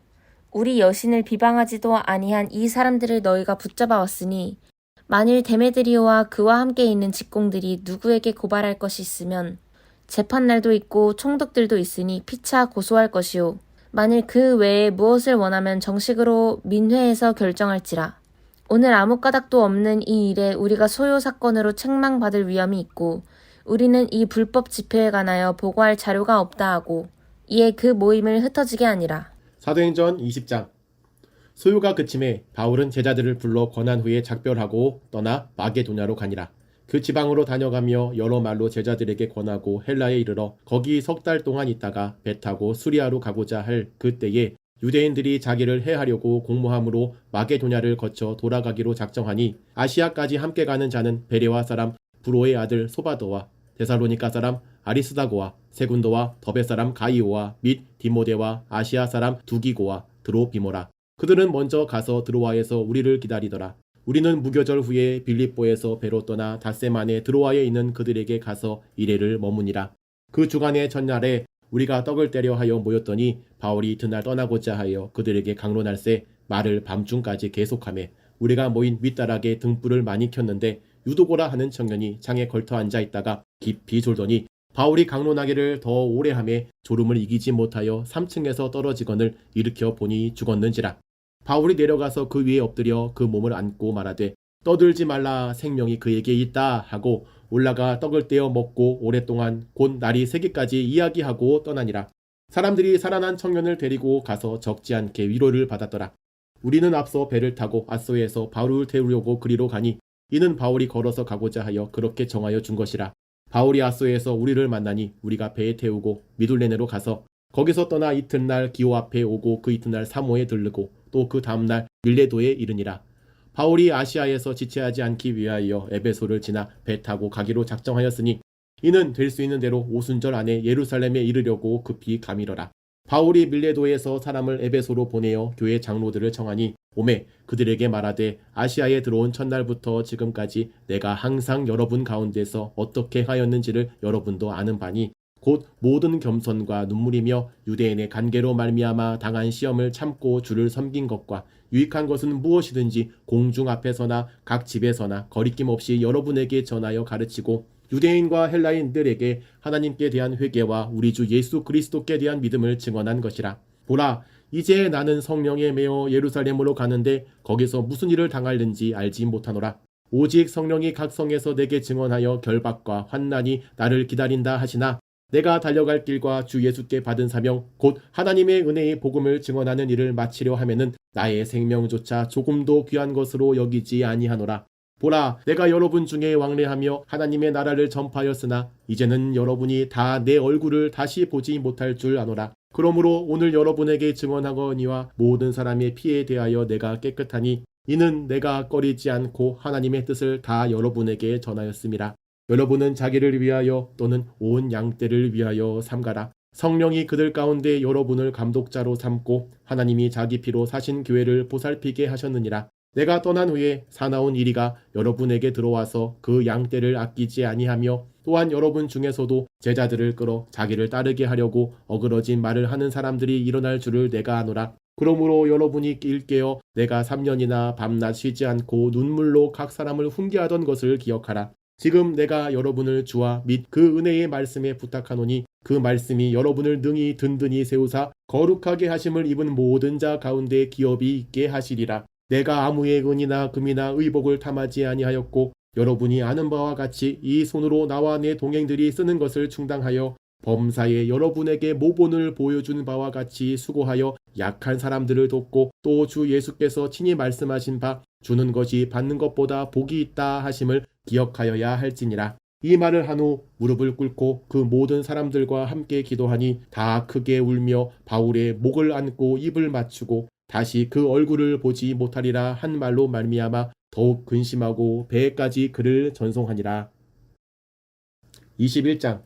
우리 여신을 비방하지도 아니한 이 사람들을 너희가 붙잡아 왔으니 만일 데메드리오와 그와 함께 있는 직공들이 누구에게 고발할 것이 있으면 재판날도 있고 총독들도 있으니 피차 고소할 것이요 만일 그 외에 무엇을 원하면 정식으로 민회에서 결정할지라. 오늘 아무 까닭도 없는 이 일에 우리가 소요 사건으로 책망받을 위험이 있고 우리는 이 불법 집회에 관하여 보고할 자료가 없다 하고 이에 그 모임을 흩어지게 하니라. 사도행전 20장. 소요가 그침에 바울은 제자들을 불러 권한 후에 작별하고 떠나 마게도냐로 가니라. 그 지방으로 다녀가며 여러 말로 제자들에게 권하고 헬라에 이르러 거기 3달 동안 있다가 배 타고 수리아로 가고자 할 그때에 유대인들이 자기를 해하려고 공모함으로 마게도냐를 거쳐 돌아가기로 작정하니 아시아까지 함께 가는 자는 베레와 사람 브로의 아들 소바도와 데살로니가 사람 아리스다고와 세군도와 더베 사람 가이오와 및 디모데와 아시아 사람 두기고와 드로비모라. 그들은 먼저 가서 드로아에서 우리를 기다리더라. 우리는 무교절 후에 빌립보에서 배로 떠나 닷새만에 드로아에 있는 그들에게 가서 이레를 머무니라. 그 주간의 전날에 우리가 떡을 때려 하여 모였더니 바울이 이튿날 떠나고자 하여 그들에게 강론할세 말을 밤중까지 계속하매 우리가 모인 윗다락에 등불을 많이 켰는데 유도고라 하는 청년이 창에 걸터 앉아 있다가 깊이 졸더니 바울이 강론하기를 더 오래 하매 졸음을 이기지 못하여 3층에서 떨어지거늘 일으켜 보니 죽었는지라. 바울이 내려가서 그 위에 엎드려 그 몸을 안고 말하되 떠들지 말라 생명이 그에게 있다 하고 올라가 떡을 떼어 먹고 오랫동안 곧 날이 새기까지 이야기하고 떠나니라. 사람들이 살아난 청년을 데리고 가서 적지 않게 위로를 받았더라. 우리는 앞서 배를 타고 아소에서 바울을 태우려고 그리로 가니 이는 바울이 걸어서 가고자 하여 그렇게 정하여 준 것이라. 바울이 아소에서 우리를 만나니 우리가 배에 태우고 미둘레네로 가서 거기서 떠나 이튿날 기오 앞에 오고 그 이튿날 사모에 들르고 또 그 다음날 밀레도에 이르니라. 바울이 아시아에서 지체하지 않기 위하여 에베소를 지나 배 타고 가기로 작정하였으니 이는 될 수 있는 대로 오순절 안에 예루살렘에 이르려고 급히 가미러라. 바울이 밀레도에서 사람을 에베소로 보내어 교회 장로들을 청하니 오매 그들에게 말하되 아시아에 들어온 첫날부터 지금까지 내가 항상 여러분 가운데서 어떻게 하였는지를 여러분도 아는 바니 곧 모든 겸손과 눈물이며 유대인의 관계로 말미암아 당한 시험을 참고 주를 섬긴 것과 유익한 것은 무엇이든지 공중 앞에서나 각 집에서나 거리낌 없이 여러분에게 전하여 가르치고 유대인과 헬라인들에게 하나님께 대한 회개와 우리 주 예수 그리스도께 대한 믿음을 증언한 것이라. 보라, 이제 나는 성령에 매어 예루살렘으로 가는데 거기서 무슨 일을 당할는지 알지 못하노라. 오직 성령이 각 성에서 내게 증언하여 결박과 환난이 나를 기다린다 하시나 내가 달려갈 길과 주 예수께 받은 사명 곧 하나님의 은혜의 복음을 증언하는 일을 마치려 하면은 나의 생명조차 조금도 귀한 것으로 여기지 아니하노라. 보라, 내가 여러분 중에 왕래하며 하나님의 나라를 전파하였으나 이제는 여러분이 다 내 얼굴을 다시 보지 못할 줄 아노라. 그러므로 오늘 여러분에게 증언하거니와 모든 사람의 피에 대하여 내가 깨끗하니 이는 내가 꺼리지 않고 하나님의 뜻을 다 여러분에게 전하였음이라. 여러분은 자기를 위하여 또는 온 양떼를 위하여 삼가라. 성령이 그들 가운데 여러분을 감독자로 삼고 하나님이 자기 피로 사신 교회를 보살피게 하셨느니라. 내가 떠난 후에 사나운 이리가 여러분에게 들어와서 그 양떼를 아끼지 아니하며 또한 여러분 중에서도 제자들을 끌어 자기를 따르게 하려고 어그러진 말을 하는 사람들이 일어날 줄을 내가 아노라. 그러므로 여러분이 일깨어 내가 3년이나 밤낮 쉬지 않고 눈물로 각 사람을 훈계하던 것을 기억하라. 지금 내가 여러분을 주와 및 그 은혜의 말씀에 부탁하노니 그 말씀이 여러분을 능히 든든히 세우사 거룩하게 하심을 입은 모든 자 가운데 기업이 있게 하시리라. 내가 아무의 은이나 금이나 의복을 탐하지 아니하였고 여러분이 아는 바와 같이 이 손으로 나와 내 동행들이 쓰는 것을 충당하여 범사에 여러분에게 모본을 보여준 바와 같이 수고하여 약한 사람들을 돕고 또 주 예수께서 친히 말씀하신 바 주는 것이 받는 것보다 복이 있다 하심을 기억하여야 할지니라. 이 말을 한 후 무릎을 꿇고 그 모든 사람들과 함께 기도하니 다 크게 울며 바울의 목을 안고 입을 맞추고 다시 그 얼굴을 보지 못하리라 한 말로 말미암아 더욱 근심하고 배에까지 그를 전송하니라. 21장.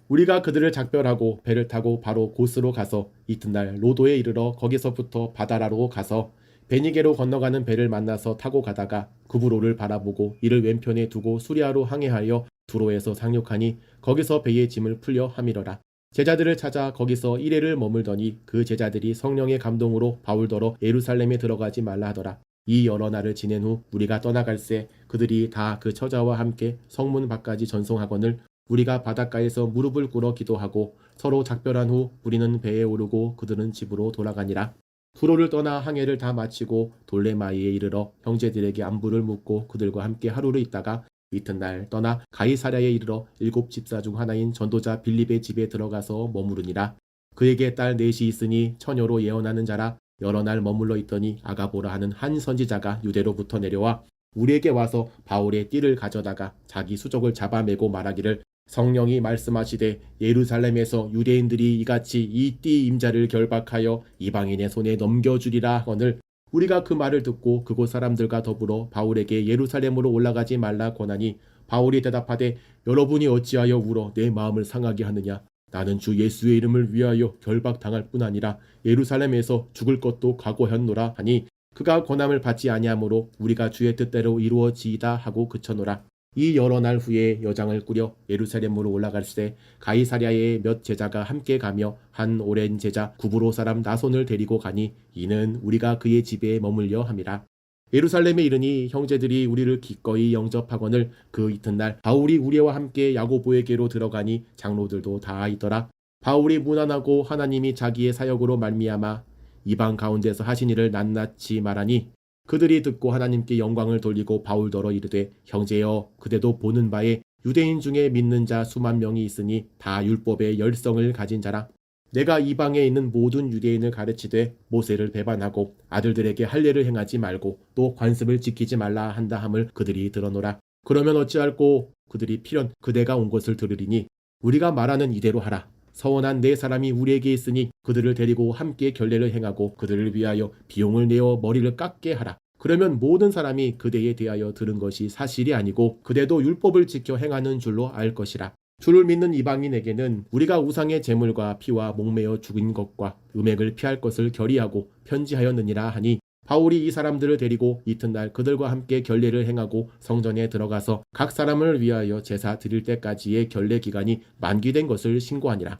우리가 그들을 작별하고 배를 타고 바로 고스로 가서 이튿날 로도에 이르러 거기서부터 바다라로 가서 베니게로 건너가는 배를 만나서 타고 가다가 구브로를 바라보고 이를 왼편에 두고 수리아로 항해하여 두로에서 상륙하니 거기서 배의 짐을 풀려 함이러라. 제자들을 찾아 거기서 1회를 머물더니 그 제자들이 성령의 감동으로 바울더러 예루살렘에 들어가지 말라 하더라. 이 여러 날을 지낸 후 우리가 떠나갈새 그들이 다 그 처자와 함께 성문 밖까지 전송하거늘 우리가 바닷가에서 무릎을 꿇어 기도하고 서로 작별한 후 우리는 배에 오르고 그들은 집으로 돌아가니라. 두로를 떠나 항해를 다 마치고 돌레마이에 이르러 형제들에게 안부를 묻고 그들과 함께 하루를 있다가 이튿날 떠나 가이사랴에 이르러 7 집사 중 하나인 전도자 빌립의 집에 들어가서 머무르니라. 그에게 딸 넷이 있으니 처녀로 예언하는 자라. 여러 날 머물러 있더니 아가보라 하는 한 선지자가 유대로부터 내려와 우리에게 와서 바울의 띠를 가져다가 자기 수족을 잡아매고 말하기를 성령이 말씀하시되 예루살렘에서 유대인들이 이같이 이 띠 임자를 결박하여 이방인의 손에 넘겨주리라 하거늘 우리가 그 말을 듣고 그곳 사람들과 더불어 바울에게 예루살렘으로 올라가지 말라 권하니 바울이 대답하되 여러분이 어찌하여 울어 내 마음을 상하게 하느냐. 나는 주 예수의 이름을 위하여 결박당할 뿐 아니라 예루살렘에서 죽을 것도 각오했노라 하니 그가 권함을 받지 아니하므로 우리가 주의 뜻대로 이루어지이다 하고 그쳐노라. 이 여러 날 후에 여장을 꾸려 예루살렘으로 올라갈새 가이사랴에 몇 제자가 함께 가며 한 오랜 제자 구브로 사람 나손을 데리고 가니 이는 우리가 그의 집에 머물려 함이라. 예루살렘에 이르니 형제들이 우리를 기꺼이 영접하거늘 그 이튿날 바울이 우리와 함께 야고보에게로 들어가니 장로들도 다 있더라. 바울이 무난하고 하나님이 자기의 사역으로 말미암아 이방 가운데서 하신 일을 낱낱이 말하니 그들이 듣고 하나님께 영광을 돌리고 바울더러 이르되 형제여 그대도 보는 바에 유대인 중에 믿는 자 수만 명이 있으니 다 율법의 열성을 가진 자라. 내가 이방에 있는 모든 유대인을 가르치되 모세를 배반하고 아들들에게 할례를 행하지 말고 또 관습을 지키지 말라 한다 함을 그들이 들어노라. 그러면 어찌할꼬 그들이 필연 그대가 온 것을 들으리니 우리가 말하는 이대로 하라. 서원한 네 사람이 우리에게 있으니 그들을 데리고 함께 결례를 행하고 그들을 위하여 비용을 내어 머리를 깎게 하라. 그러면 모든 사람이 그대에 대하여 들은 것이 사실이 아니고 그대도 율법을 지켜 행하는 줄로 알 것이라. 주를 믿는 이방인에게는 우리가 우상의 제물과 피와 목매어 죽인 것과 음행을 피할 것을 결의하고 편지하였느니라 하니 바울이 이 사람들을 데리고 이튿날 그들과 함께 결례를 행하고 성전에 들어가서 각 사람을 위하여 제사 드릴 때까지의 결례 기간이 만기된 것을 신고하니라.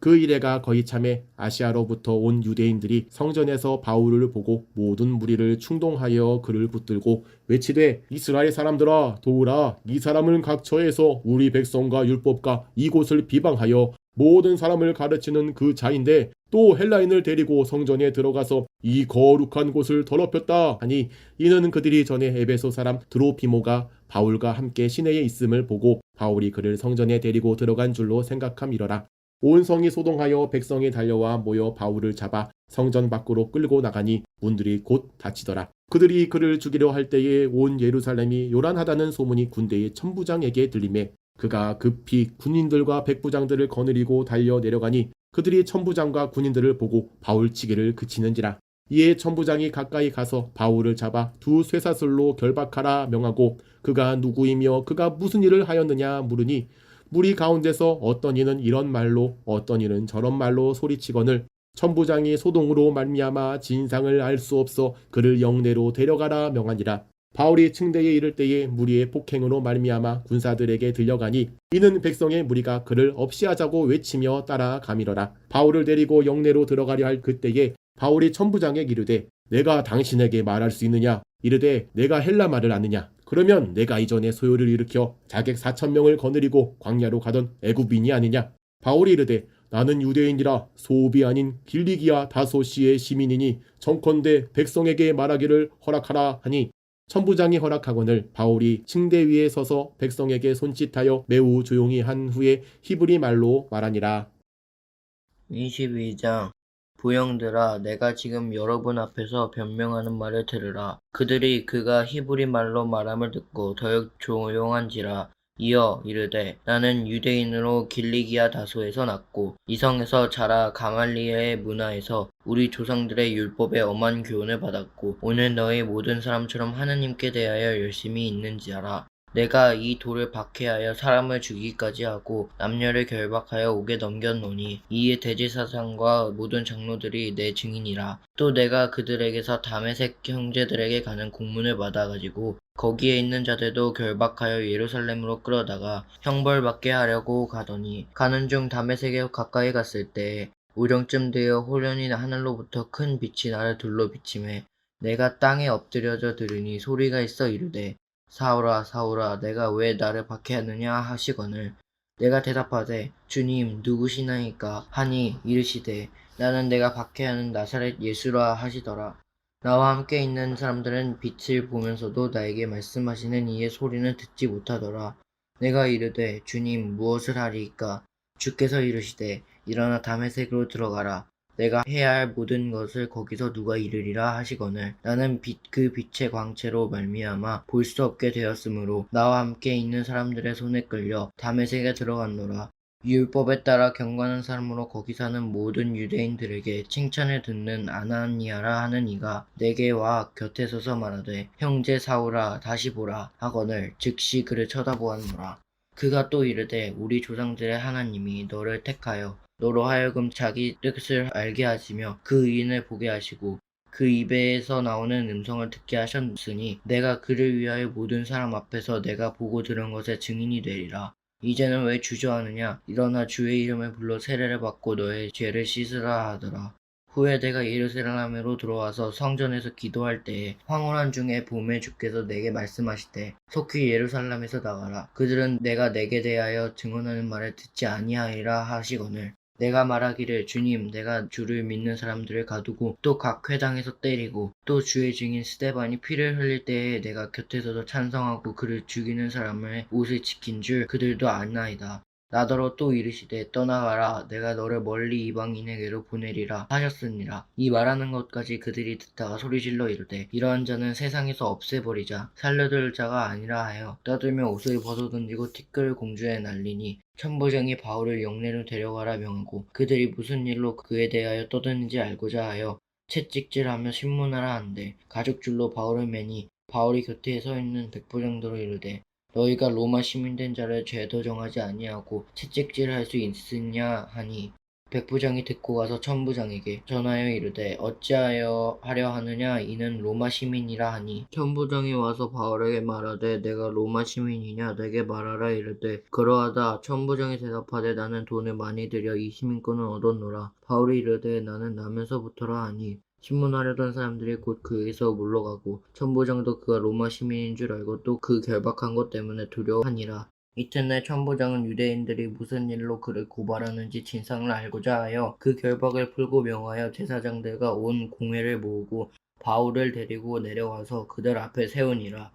그 이래가 거의 참에 아시아로부터 온 유대인들이 성전에서 바울을 보고 모든 무리를 충동하여 그를 붙들고 외치되 이스라엘 사람들아 도우라. 이 사람은 각처에서 우리 백성과 율법과 이곳을 비방하여 모든 사람을 가르치는 그 자인데 또 헬라인을 데리고 성전에 들어가서 이 거룩한 곳을 더럽혔다 하니, 이는 그들이 전에 에베소 사람 드로피모가 바울과 함께 시내에 있음을 보고 바울이 그를 성전에 데리고 들어간 줄로 생각함이러라. 온 성이 소동하여 백성이 달려와 모여 바울을 잡아 성전 밖으로 끌고 나가니 문들이 곧 닫히더라. 그들이 그를 죽이려 할 때에 온 예루살렘이 요란하다는 소문이 군대의 천부장에게 들리매 그가 급히 군인들과 백부장들을 거느리고 달려 내려가니 그들이 천부장과 군인들을 보고 바울 치기를 그치는지라. 이에 천부장이 가까이 가서 바울을 잡아 두 쇠사슬로 결박하라 명하고 그가 누구이며 그가 무슨 일을 하였느냐 물으니 무리 가운데서 어떤 이는 이런 말로 어떤 이는 저런 말로 소리치거늘 천부장이 소동으로 말미암아 진상을 알 수 없어 그를 영내로 데려가라 명하니라. 바울이 층대에 이를 때에 무리의 폭행으로 말미암아 군사들에게 들려가니 이는 백성의 무리가 그를 없이하자고 외치며 따라가미러라. 바울을 데리고 영내로 들어가려 할 그때에 바울이 천부장에게 이르되 내가 당신에게 말할 수 있느냐? 이르되 내가 헬라 말을 아느냐? 그러면 내가 이전에 소요를 일으켜 자객 4,000명을 거느리고 광야로 가던 애굽인이 아니냐? 바울이 이르되 나는 유대인이라 소읍이 아닌 길리기아 다소시의 시민이니 정컨대 백성에게 말하기를 허락하라 하니 천부장이 허락하거늘 바울이 층대 위에 서서 백성에게 손짓하여 매우 조용히 한 후에 히브리 말로 말하니라. 22장. 부형들아, 내가 지금 여러분 앞에서 변명하는 말을 들으라. 그들이 그가 히브리 말로 말함을 듣고 더욱 조용한지라. 이어 이르되 나는 유대인으로 길리기아 다소에서 났고 이성에서 자라 가말리엘의 문화에서 우리 조상들의 율법에 엄한 교훈을 받았고 오늘 너희 모든 사람처럼 하느님께 대하여 열심히 있는지라. 내가 이 돌을 박해하여 사람을 죽이기까지 하고 남녀를 결박하여 옥에 넘겼노니 이에 대제사장과 모든 장로들이 내 증인이라. 또 내가 그들에게서 다메섹 형제들에게 가는 공문을 받아가지고 거기에 있는 자들도 결박하여 예루살렘으로 끌어다가 형벌받게 하려고 가더니 가는 중 다메섹에 가까이 갔을 때 우령쯤 되어 호련히 하늘로부터 큰 빛이 나를 둘러 비치매 내가 땅에 엎드려져 들으니 소리가 있어 이르되 사울아 사울아 내가 왜 나를 박해하느냐 하시거늘 내가 대답하되 주님 누구시나이까 하니 이르시되 나는 내가 박해하는 나사렛 예수라 하시더라. 나와 함께 있는 사람들은 빛을 보면서도 나에게 말씀하시는 이의 소리는 듣지 못하더라. 내가 이르되 주님 무엇을 하리이까? 주께서 이르시되 일어나 다메섹으로 들어가라. 내가 해야 할 모든 것을 거기서 누가 이르리라 하시거늘 나는 그 빛의 광채로 말미암아 볼 수 없게 되었으므로 나와 함께 있는 사람들의 손에 끌려 다메섹에 들어갔노라. 율법에 따라 경건한 사람으로 거기 사는 모든 유대인들에게 칭찬을 듣는 아나니아라 하는 이가 내게 와 곁에 서서 말하되 형제 사울아 다시 보라 하거늘 즉시 그를 쳐다보았노라. 그가 또 이르되 우리 조상들의 하나님이 너를 택하여 너로 하여금 자기 뜻을 알게 하시며 그 의인을 보게 하시고 그 입에서 나오는 음성을 듣게 하셨으니 내가 그를 위하여 모든 사람 앞에서 내가 보고 들은 것의 증인이 되리라. 이제는 왜 주저하느냐? 일어나 주의 이름을 불러 세례를 받고 너의 죄를 씻으라 하더라. 후에 내가 예루살렘으로 들어와서 성전에서 기도할 때에 황홀한 중에 봄에 주께서 내게 말씀하시되 속히 예루살렘에서 나가라. 그들은 내가 내게 대하여 증언하는 말을 듣지 아니하리라 하시거늘 내가 말하기를 주님 내가 주를 믿는 사람들을 가두고 또 각 회당에서 때리고 또 주의 증인 스데반이 피를 흘릴 때에 내가 곁에서도 찬성하고 그를 죽이는 사람의 옷을 지킨 줄 그들도 아나이다. 나더러 또 이르시되 떠나가라 내가 너를 멀리 이방인에게로 보내리라 하셨으니라. 이 말하는 것까지 그들이 듣다가 소리질러 이르되 이러한 자는 세상에서 없애버리자 살려둘 자가 아니라 하여 떠들며 옷을 벗어던지고 티끌을 공중에 날리니 천부장이 바울을 영내로 데려가라 명하고 그들이 무슨 일로 그에 대하여 떠드는지 알고자 하여 채찍질하며 신문하라 한데 가죽줄로 바울을 매니 바울이 곁에 서 있는 백부장들로 이르되 너희가 로마 시민된 자를 죄도 정하지 아니하고 채찍질할 수 있으냐 하니 백부장이 듣고 가서 천부장에게 전하여 이르되 어찌하여 하려 하느냐 이는 로마 시민이라 하니 천부장이 와서 바울에게 말하되 내가 로마 시민이냐 내게 말하라 이르되 그러하다 천부장이 대답하되 나는 돈을 많이 들여 이 시민권을 얻었노라. 바울이 이르되 나는 나면서부터라 하니 신문하려던 사람들이 곧 그에서 물러가고 천부장도 그가 로마 시민인 줄 알고 또 그 결박한 것 때문에 두려워하니라. 이튿날 천부장은 유대인들이 무슨 일로 그를 고발하는지 진상을 알고자 하여 그 결박을 풀고 명하여 제사장들과 온 공회를 모으고 바울을 데리고 내려와서 그들 앞에 세우니라.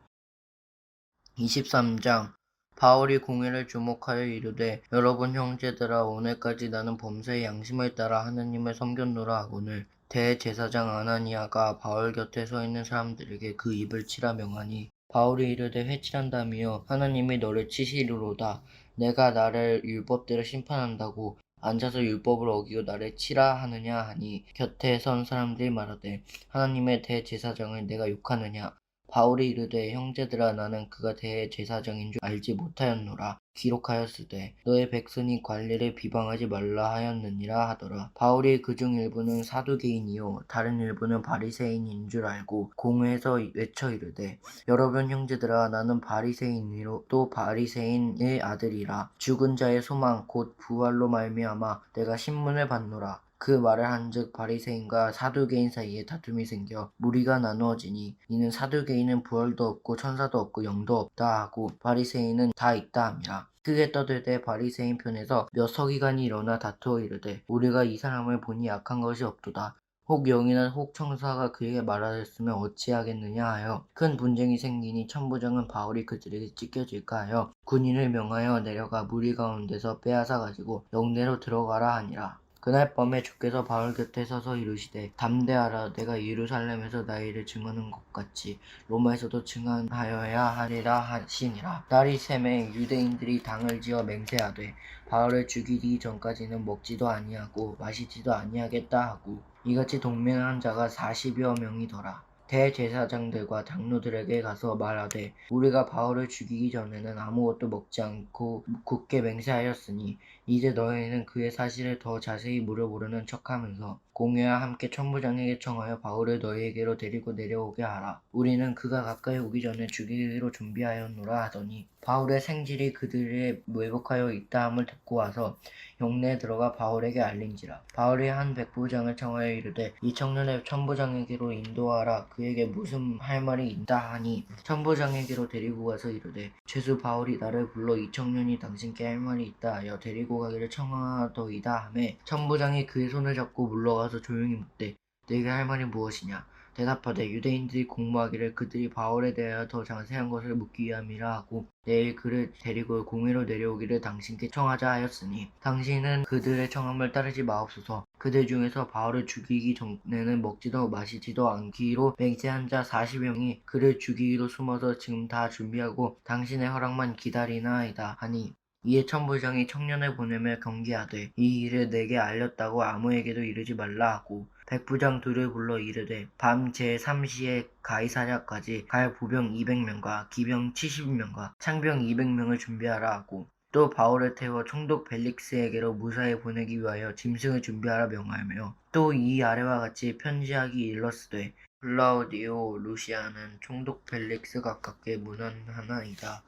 23장 바울이 공회를 주목하여 이르되 여러분 형제들아 오늘까지 나는 범사의 양심을 따라 하느님을 섬겼노라 하거늘 대제사장 아나니아가 바울 곁에 서 있는 사람들에게 그 입을 치라 명하니 바울이 이르되 회칠한다며 하나님이 너를 치시리로다. 내가 나를 율법대로 심판한다고 앉아서 율법을 어기고 나를 치라 하느냐 하니 곁에 선 사람들이 말하되 하나님의 대제사장을 내가 욕하느냐. 바울이 이르되 형제들아 나는 그가 대제사장인 줄 알지 못하였노라. 기록하였으되 너의 백성이 관리를 비방하지 말라 하였느니라 하더라. 바울이 그중 일부는 사두개인이요 다른 일부는 바리새인인 줄 알고 공회에서 외쳐 이르되 여러분 형제들아 나는 바리새인이요 또 바리새인의 아들이라. 죽은 자의 소망 곧 부활로 말미암아 내가 신문을 받노라. 그 말을 한즉 바리새인과 사두개인 사이에 다툼이 생겨 무리가 나누어지니 이는 사두개인은 부활도 없고 천사도 없고 영도 없다 하고 바리새인은 다 있다 함이라. 크게 떠들되 바리새인 편에서 몇 서기관이 일어나 다투어 이르되 우리가 이 사람을 보니 악한 것이 없도다. 혹 영이나 혹 천사가 그에게 말하였으면 어찌하겠느냐 하여 큰 분쟁이 생기니 천부장은 바울이 그들에게 찢겨질까 하여 군인을 명하여 내려가 무리 가운데서 빼앗아 가지고 영내로 들어가라 하니라. 그날 밤에 주께서 바울 곁에 서서 이르시되 담대하라. 내가 예루살렘에서 나의 일을 증언한 것 같이 로마에서도 증언하여야 하리라 하시니라. 날이 새매 유대인들이 당을 지어 맹세하되 바울을 죽이기 전까지는 먹지도 아니하고 마시지도 아니하겠다 하고 이같이 동맹한 자가 40여 명이더라. 대제사장들과 장로들에게 가서 말하되 우리가 바울을 죽이기 전에는 아무것도 먹지 않고 굳게 맹세하였으니 이제 너희는 그의 사실을 더 자세히 물어보려는 척하면서 공회와 함께 천부장에게 청하여 바울을 너희에게로 데리고 내려오게 하라. 우리는 그가 가까이 오기 전에 죽이기로 준비하였노라 하더니 바울의 생질이 그들에 왜곡하여 있다함을 듣고 와서 영내에 들어가 바울에게 알린지라. 바울이 한 백부장을 청하여 이르되 이 청년을 천부장에게로 인도하라. 그에게 무슨 할 말이 있다 하니 천부장에게로 데리고 가서 이르되 죄수 바울이 나를 불러 이 청년이 당신께 할 말이 있다 하여 데리고 가기를 청하더이다 하매 천부장이 그의 손을 잡고 물러가서 조용히 묻되 네게 할 말이 무엇이냐. 대답하되 유대인들이 공모하기를 그들이 바울에 대하여 더 자세한 것을 묻기 위함이라 하고 내일 그를 데리고 공회로 내려오기를 당신께 청하자 하였으니 당신은 그들의 청함을 따르지 마옵소서. 그들 중에서 바울을 죽이기 전에는 먹지도 마시지도 않기로 맹세한 자 40명이 그를 죽이기로 숨어서 지금 다 준비하고 당신의 허락만 기다리나이다 하니 이에 천부장이 청년을 보내며 경계하되 이 일을 내게 알렸다고 아무에게도 이르지 말라 하고 백부장 둘을 불러 이르되 밤 제3시에 가이사랴까지 갈 보병 200명과 기병 70명과 창병 200명을 준비하라 하고 또 바울을 태워 총독 벨릭스에게로 무사히 보내기 위하여 짐승을 준비하라 명하며 또 이 아래와 같이 편지하기 일렀으되 클라우디오 루시아는 총독 벨릭스 가깝게 문안하나이다.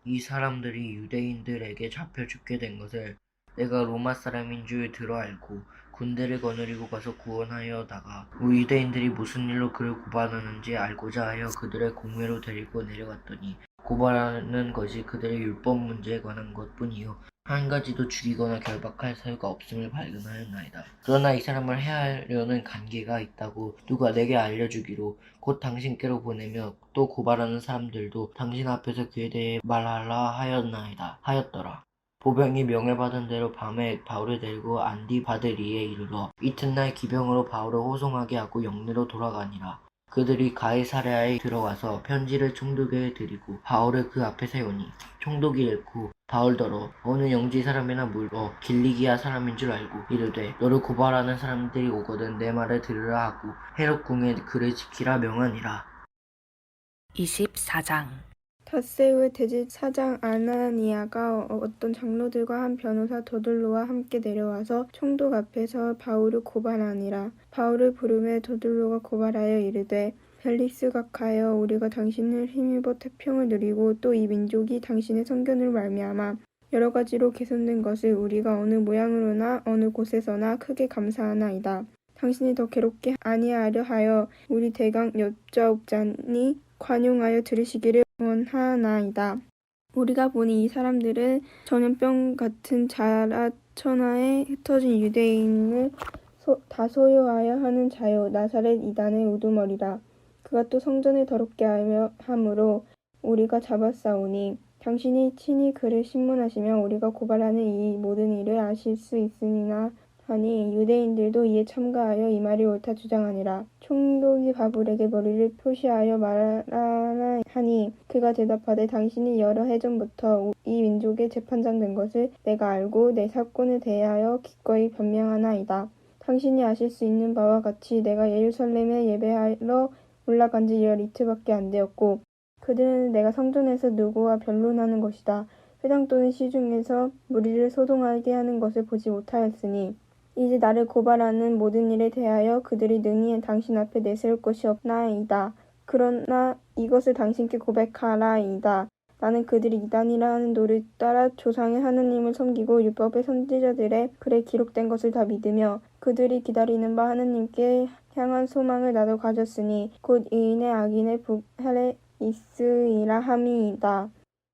이 사람들이 유대인들에게 잡혀 죽게 된 것을 내가 로마 사람인 줄 들어 알고 군대를 거느리고 가서 구원하여다가 유대인들이 무슨 일로 그를 고발하는지 알고자 하여 그들의 공회로 데리고 내려갔더니 고발하는 것이 그들의 율법 문제에 관한 것뿐이요 한 가지도 죽이거나 결박할 사유가 없음을 발견하였나이다. 그러나 이 사람을 해하려는 관계가 있다고 누가 내게 알려주기로 곧 당신께로 보내며 또 고발하는 사람들도 당신 앞에서 그에 대해 말하라 하였더라. 보병이 명을받은 대로 밤에 바울을 데리고 안디바드리에 이르러 이튿날 기병으로 바울을 호송하게 하고 영내로 돌아가니라. 그들이 가이사랴에 들어가서 편지를 총독에게 드리고 바울을 그 앞에 세우니 총독이 읽고 바울더러 어느 영지 사람이나 물어 길리기아 사람인 줄 알고 이르되 너를 고발하는 사람들이 오거든 내 말을 들으라 하고 헤롯 궁에 그를 지키라 명하니라. 24장 닷새 후에 대제사장 아나니아가 어떤 장로들과 한 변호사 더둘로와 함께 내려와서 총독 앞에서 바울을 고발하니라. 바울을 부르매 더둘로가 고발하여 이르되 벨릭스 각하여 우리가 당신을 힘입어 태평을 누리고 또 이 민족이 당신의 선견으로 말미암아 여러 가지로 개선된 것을 우리가 어느 모양으로나 어느 곳에서나 크게 감사하나이다. 당신이 더 괴롭게 아니하려 하여 우리 대강 여짜옵자니 관용하여 들으시기를 원하나이다. 우리가 보니 이 사람들은 전염병 같은 자라천하에 흩어진 유대인을 다 소유하여 하는 자요 나사렛 이단의 우두머리라. 그가 또 성전을 더럽게 함으로 우리가 잡았사오니 당신이 친히 그를 신문하시면 우리가 고발하는 이 모든 일을 아실 수 있으니나 하니 유대인들도 이에 참가하여 이 말이 옳다 주장하니라. 총독이 바울에게 머리를 표시하여 말하라 하니 그가 대답하되 당신이 여러 해 전부터 이 민족의 재판장 된 것을 내가 알고 내 사건에 대하여 기꺼이 변명하나이다. 당신이 아실 수 있는 바와 같이 내가 예루살렘에 예배하러 올라간 지 열 이틀밖에 안 되었고 그들은 내가 성전에서 누구와 변론하는 것이다. 회당 또는 시중에서 무리를 소동하게 하는 것을 보지 못하였으니 이제 나를 고발하는 모든 일에 대하여 그들이 능히 당신 앞에 내세울 것이 없나이다. 그러나 이것을 당신께 고백하라이다. 나는 그들이 이단이라 하는 노를 따라 조상의 하느님을 섬기고 율법의 선지자들의 글에 기록된 것을 다 믿으며 그들이 기다리는 바 하느님께 향한 소망을 나도 가졌으니 곧 의인의 악인의 부활에 있으리라 함이이다.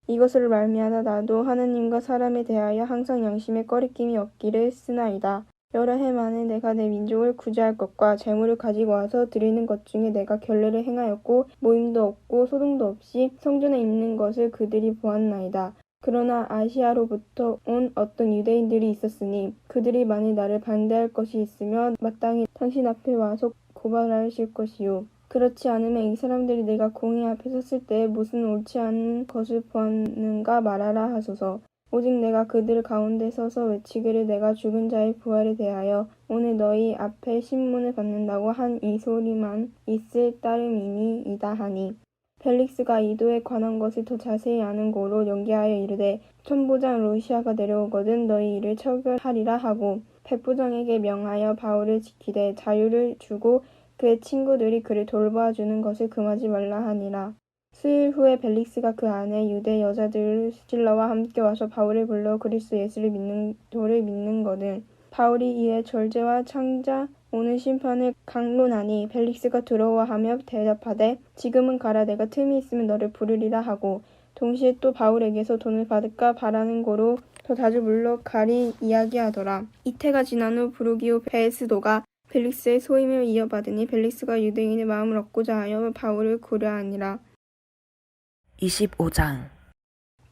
이것을 말미암아 나도 하느님과 사람에 대하여 항상 양심에 꺼리낌이 없기를 쓰나이다. 여러 해 만에 내가 내 민족을 구제할 것과 재물을 가지고 와서 드리는 것 중에 내가 결례를 행하였고 모임도 없고 소동도 없이 성전에 있는 것을 그들이 보았나이다. 그러나 아시아로부터 온 어떤 유대인들이 있었으니 그들이 만일 나를 반대할 것이 있으면 마땅히 당신 앞에 와서 고발하실 것이요. 그렇지 않으면 이 사람들이 내가 공의 앞에 섰을 때 무슨 옳지 않은 것을 보았는가 말하라 하소서. 오직 내가 그들 가운데 서서 외치기를 내가 죽은 자의 부활에 대하여 오늘 너희 앞에 신문을 받는다고 한 이 소리만 있을 따름이니이다 하니 벨릭스가 이도에 관한 것을 더 자세히 아는 고로 연기하여 이르되 천부장 루시아가 내려오거든 너희 이를 처벌하리라 하고 백부장에게 명하여 바울을 지키되 자유를 주고 그의 친구들이 그를 돌봐주는 것을 금하지 말라 하니라. 수일 후에 벨릭스가 그 안에 유대 여자들 실라와 함께 와서 바울을 불러 그리스도 예수를 믿는 도를 믿는거든. 바울이 이에 절제와 창자 오는 심판을 강론하니 벨릭스가 두려워 하며 대답하되 지금은 가라 내가 틈이 있으면 너를 부르리라 하고 동시에 또 바울에게서 돈을 받을까 바라는 고로 더 자주 물러가리 이야기하더라. 이태가 지난 후 부르기오 베스도가 벨릭스의 소임을 이어받으니 벨릭스가 유대인의 마음을 얻고자 하여 바울을 고려하니라. 25장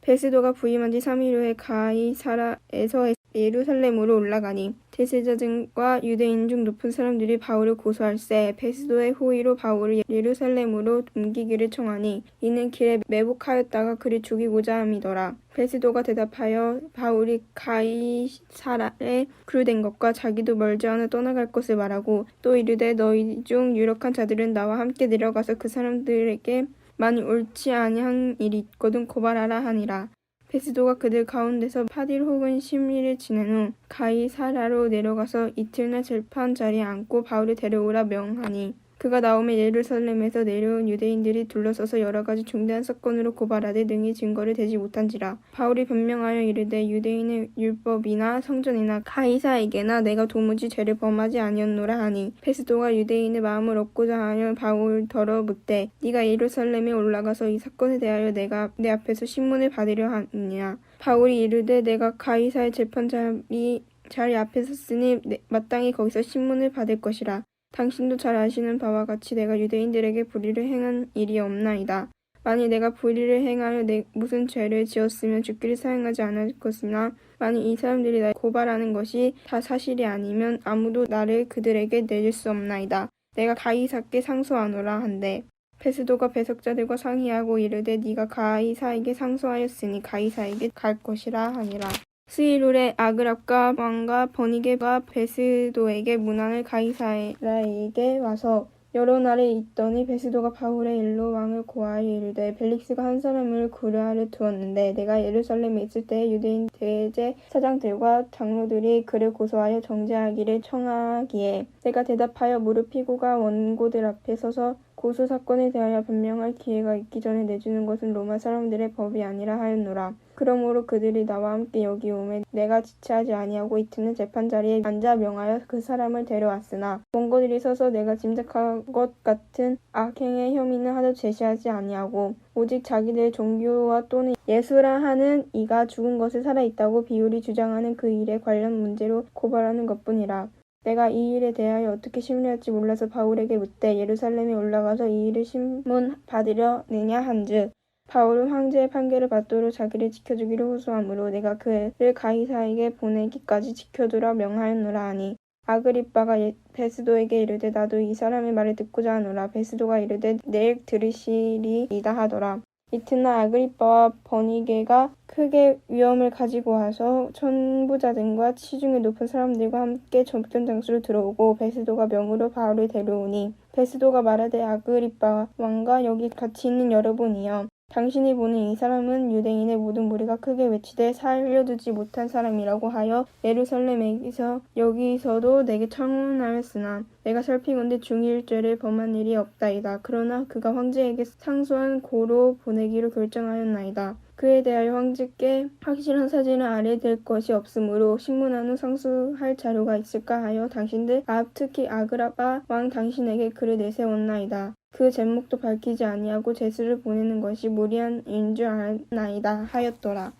베스도가 부임한 지 3일 후에 가이사라에서 예루살렘으로 올라가니 대제사장과 유대인 중 높은 사람들이 바울을 고소할세 베스도의 호의로 바울을 예루살렘으로 옮기기를 청하니 이는 길에 매복하였다가 그를 죽이고자 함이더라. 베스도가 대답하여 바울이 가이사라에 그루된 것과 자기도 멀지 않아 떠나갈 것을 말하고 또 이르되 너희 중 유력한 자들은 나와 함께 내려가서 그 사람들에게 만일 옳지 아니한 일이 있거든 고발하라 하니라. 베스도가 그들 가운데서 8일 혹은 10일을 지낸 후 가이사라로 내려가서 이틀날 재판 자리에 앉고 바울을 데려오라 명하니 그가 나오매 예루살렘에서 내려온 유대인들이 둘러서서 여러 가지 중대한 사건으로 고발하되 능히 증거를 대지 못한지라. 바울이 변명하여 이르되 유대인의 율법이나 성전이나 가이사에게나 내가 도무지 죄를 범하지 아니었노라 하니 베스도가 유대인의 마음을 얻고자 하여 바울더러 묻되 네가 예루살렘에 올라가서 이 사건에 대하여 내가 내 앞에서 신문을 받으려 하느냐. 바울이 이르되 내가 가이사의 재판 자리 앞에 섰으니 마땅히 거기서 신문을 받을 것이라. 당신도 잘 아시는 바와 같이 내가 유대인들에게 불의를 행한 일이 없나이다. 만일 내가 불의를 행하여 무슨 죄를 지었으면 죽기를 사용하지 않을 것이나 만일 이 사람들이 날 고발하는 것이 다 사실이 아니면 아무도 나를 그들에게 내줄 수 없나이다. 내가 가이사께 상소하노라 한대. 베스도가 배석자들과 상의하고 이르되 네가 가이사에게 상소하였으니 가이사에게 갈 것이라 하니라. 수일 후에 아그랍과 왕과 버니게가 베스도에게 문안을 가이사라에게 와서 여러 날이 있더니 베스도가 바울의 일로 왕을 고하여 이르되 벨릭스가 한 사람을 구려하려 두었는데 내가 예루살렘에 있을 때에 유대인 대제사장들과 장로들이 그를 고소하여 정죄하기를 청하기에 내가 대답하여 무릎 피고가 원고들 앞에 서서 고소 사건에 대하여 변명할 기회가 있기 전에 내주는 것은 로마 사람들의 법이 아니라 하였노라. 그러므로 그들이 나와 함께 여기 오매 내가 지체하지 아니하고 이튿날 재판자리에 앉아 명하여 그 사람을 데려왔으나 원고들이 서서 내가 짐작한 것 같은 악행의 혐의는 하도 제시하지 아니하고 오직 자기들의 종교와 또는 예수라 하는 이가 죽은 것을 살아있다고 비율이 주장하는 그 일에 관련 문제로 고발하는 것뿐이라. 내가 이 일에 대하여 어떻게 심리할지 몰라서 바울에게 묻되 예루살렘에 올라가서 이 일을 신문받으려느냐 한즉 바울은 황제의 판결을 받도록 자기를 지켜주기를 호소하므로 내가 그를 가이사에게 보내기까지 지켜두라 명하였노라 하니 아그리빠가 베스도에게 이르되 나도 이 사람의 말을 듣고자 하노라. 베스도가 이르되 내일 들으시리이다 하더라. 이튿날 아그리빠와 버니게가 크게 위험을 가지고 와서 천부자들과 시중에 높은 사람들과 함께 접견 장소로 들어오고 베스도가 명으로 바울을 데려오니 베스도가 말하되 아그리빠 왕과 여기 같이 있는 여러분이여 당신이 보는 이 사람은 유대인의 모든 무리가 크게 외치되 살려두지 못한 사람이라고 하여 예루살렘에서 여기서도 내게 청혼하였으나 내가 살피건대 중일죄를 범한 일이 없다이다. 그러나 그가 황제에게 상소한 고로 보내기로 결정하였나이다. 그에 대하여 황제께 확실한 사진을 아래될 것이 없으므로 신문한 후 상소할 자료가 있을까 하여 당신들 특히 아그라바 왕 당신에게 글을 내세웠나이다. 그 제목도 밝히지 아니하고 제수를 보내는 것이 무리한 일인 줄 아나이다 하였더라.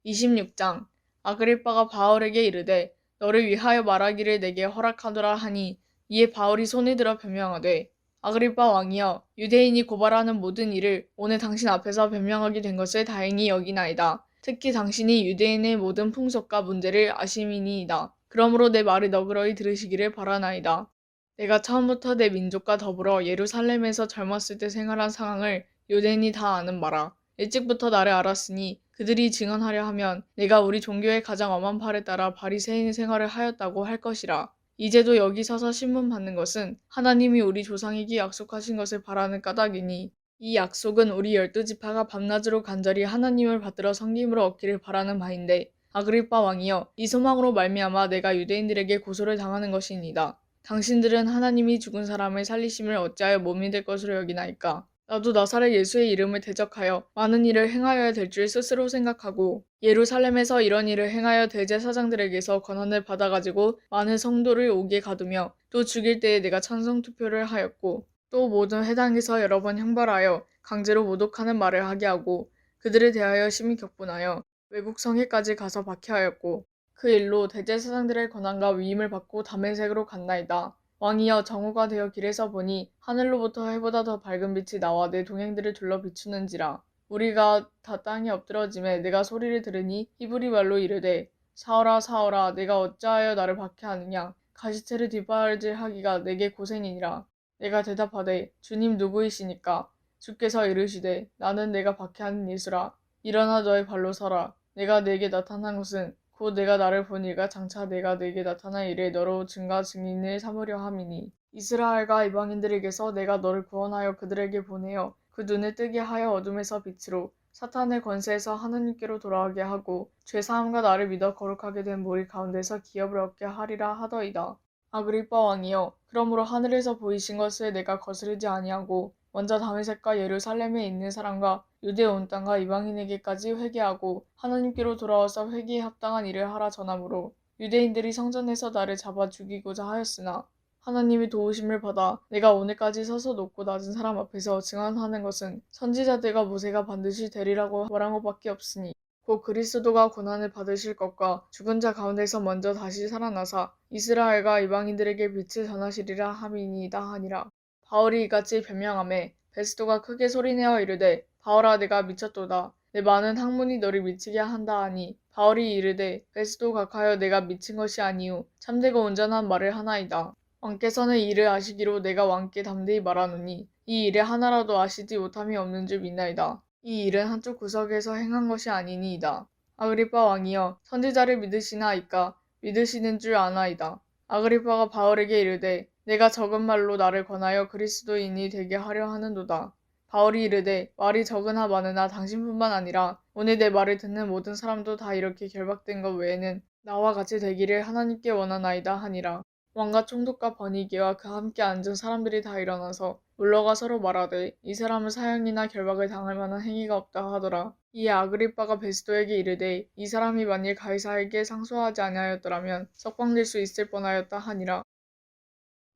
26장 아그리빠가 바울에게 이르되 너를 위하여 말하기를 내게 허락하노라 하니 이에 바울이 손을 들어 변명하되 아그리빠 왕이여 유대인이 고발하는 모든 일을 오늘 당신 앞에서 변명하게 된 것을 다행히 여기나이다. 특히 당신이 유대인의 모든 풍속과 문제를 아심이니이다. 그러므로 내 말을 너그러이 들으시기를 바라나이다. 내가 처음부터 내 민족과 더불어 예루살렘에서 젊었을 때 생활한 상황을 유대인이 다 아는 바라. 일찍부터 나를 알았으니 그들이 증언하려 하면 내가 우리 종교의 가장 엄한 팔에 따라 바리새인 생활을 하였다고 할 것이라. 이제도 여기 서서 신문 받는 것은 하나님이 우리 조상에게 약속하신 것을 바라는 까닭이니 이 약속은 우리 12지파가 밤낮으로 간절히 하나님을 받들어 섬김을 얻기를 바라는 바인데 아그리빠 왕이여 이 소망으로 말미암아 내가 유대인들에게 고소를 당하는 것이니이다. 당신들은 하나님이 죽은 사람을 살리심을 어찌하여 못 믿을 것으로 여기나이까? 나도 나사렛 예수의 이름을 대적하여 많은 일을 행하여야 될 줄 스스로 생각하고 예루살렘에서 이런 일을 행하여 대제사장들에게서 권한을 받아가지고 많은 성도를 오게 가두며 또 죽일 때에 내가 찬성 투표를 하였고 또 모든 회당에서 여러 번 형벌하여 강제로 모독하는 말을 하게 하고 그들에 대하여 심히 격분하여 외국 성에까지 가서 박해하였고 그 일로 대제사장들의 권한과 위임을 받고 다메섹으로 갔나이다. 왕이여 정오가 되어 길에서 보니 하늘로부터 해보다 더 밝은 빛이 나와 내 동행들을 둘러 비추는지라. 우리가 다 땅에 엎드러짐에 내가 소리를 들으니 히브리 말로 이르되 사울아 사울아 내가 어찌하여 나를 박해하느냐. 가시체를 뒷바라지하기가 내게 고생이니라. 내가 대답하되 주님 누구이시니까. 주께서 이르시되 나는 내가 박해하는 예수라. 일어나 너의 발로 서라. 내가 내게 나타난 것은 곧 내가 나를 본 일과 장차 내가 내게 나타난 일에 너로 증거 증인을 삼으려 함이니 이스라엘과 이방인들에게서 내가 너를 구원하여 그들에게 보내어 그 눈을 뜨게 하여 어둠에서 빛으로 사탄의 권세에서 하나님께로 돌아가게 하고 죄사함과 나를 믿어 거룩하게 된 무리 가운데서 기업을 얻게 하리라 하더이다. 아그리빠 왕이여 그러므로 하늘에서 보이신 것을 내가 거스르지 아니하고 먼저 다메섹과 예루살렘에 있는 사람과 유대 온 땅과 이방인에게까지 회개하고 하나님께로 돌아와서 회개에 합당한 일을 하라 전하므로 유대인들이 성전에서 나를 잡아 죽이고자 하였으나 하나님의 도우심을 받아 내가 오늘까지 서서 높고 낮은 사람 앞에서 증언하는 것은 선지자들과 모세가 반드시 되리라고 말한 것밖에 없으니 곧 그리스도가 고난을 받으실 것과 죽은 자 가운데서 먼저 다시 살아나사 이스라엘과 이방인들에게 빛을 전하시리라 함이니이다 하니라. 바울이 이같이 변명하매 베스도가 크게 소리내어 이르되 바울아 내가 미쳤도다. 내 많은 학문이 너를 미치게 한다 하니 바울이 이르되 베스도 각하여 내가 미친 것이 아니오 참되고 온전한 말을 하나이다. 왕께서는 이 일을 아시기로 내가 왕께 담대히 말하노니 이 일에 하나라도 아시지 못함이 없는 줄 믿나이다. 이 일은 한쪽 구석에서 행한 것이 아니니이다. 아그리빠 왕이여 선지자를 믿으시나이까? 믿으시는 줄 아나이다. 아그리빠가 바울에게 이르되 내가 적은 말로 나를 권하여 그리스도인이 되게 하려 하는도다. 바울이 이르되 말이 적으나 많으나 당신뿐만 아니라 오늘 내 말을 듣는 모든 사람도 다 이렇게 결박된 것 외에는 나와 같이 되기를 하나님께 원하나이다 하니라. 왕과 총독과 버니게와 그 함께 앉은 사람들이 다 일어나서 물러가 서로 말하되 이 사람은 사형이나 결박을 당할 만한 행위가 없다 하더라. 이에 아그리빠가 베스도에게 이르되 이 사람이 만일 가이사에게 상소하지 아니하였더라면 석방될 수 있을 뻔하였다 하니라.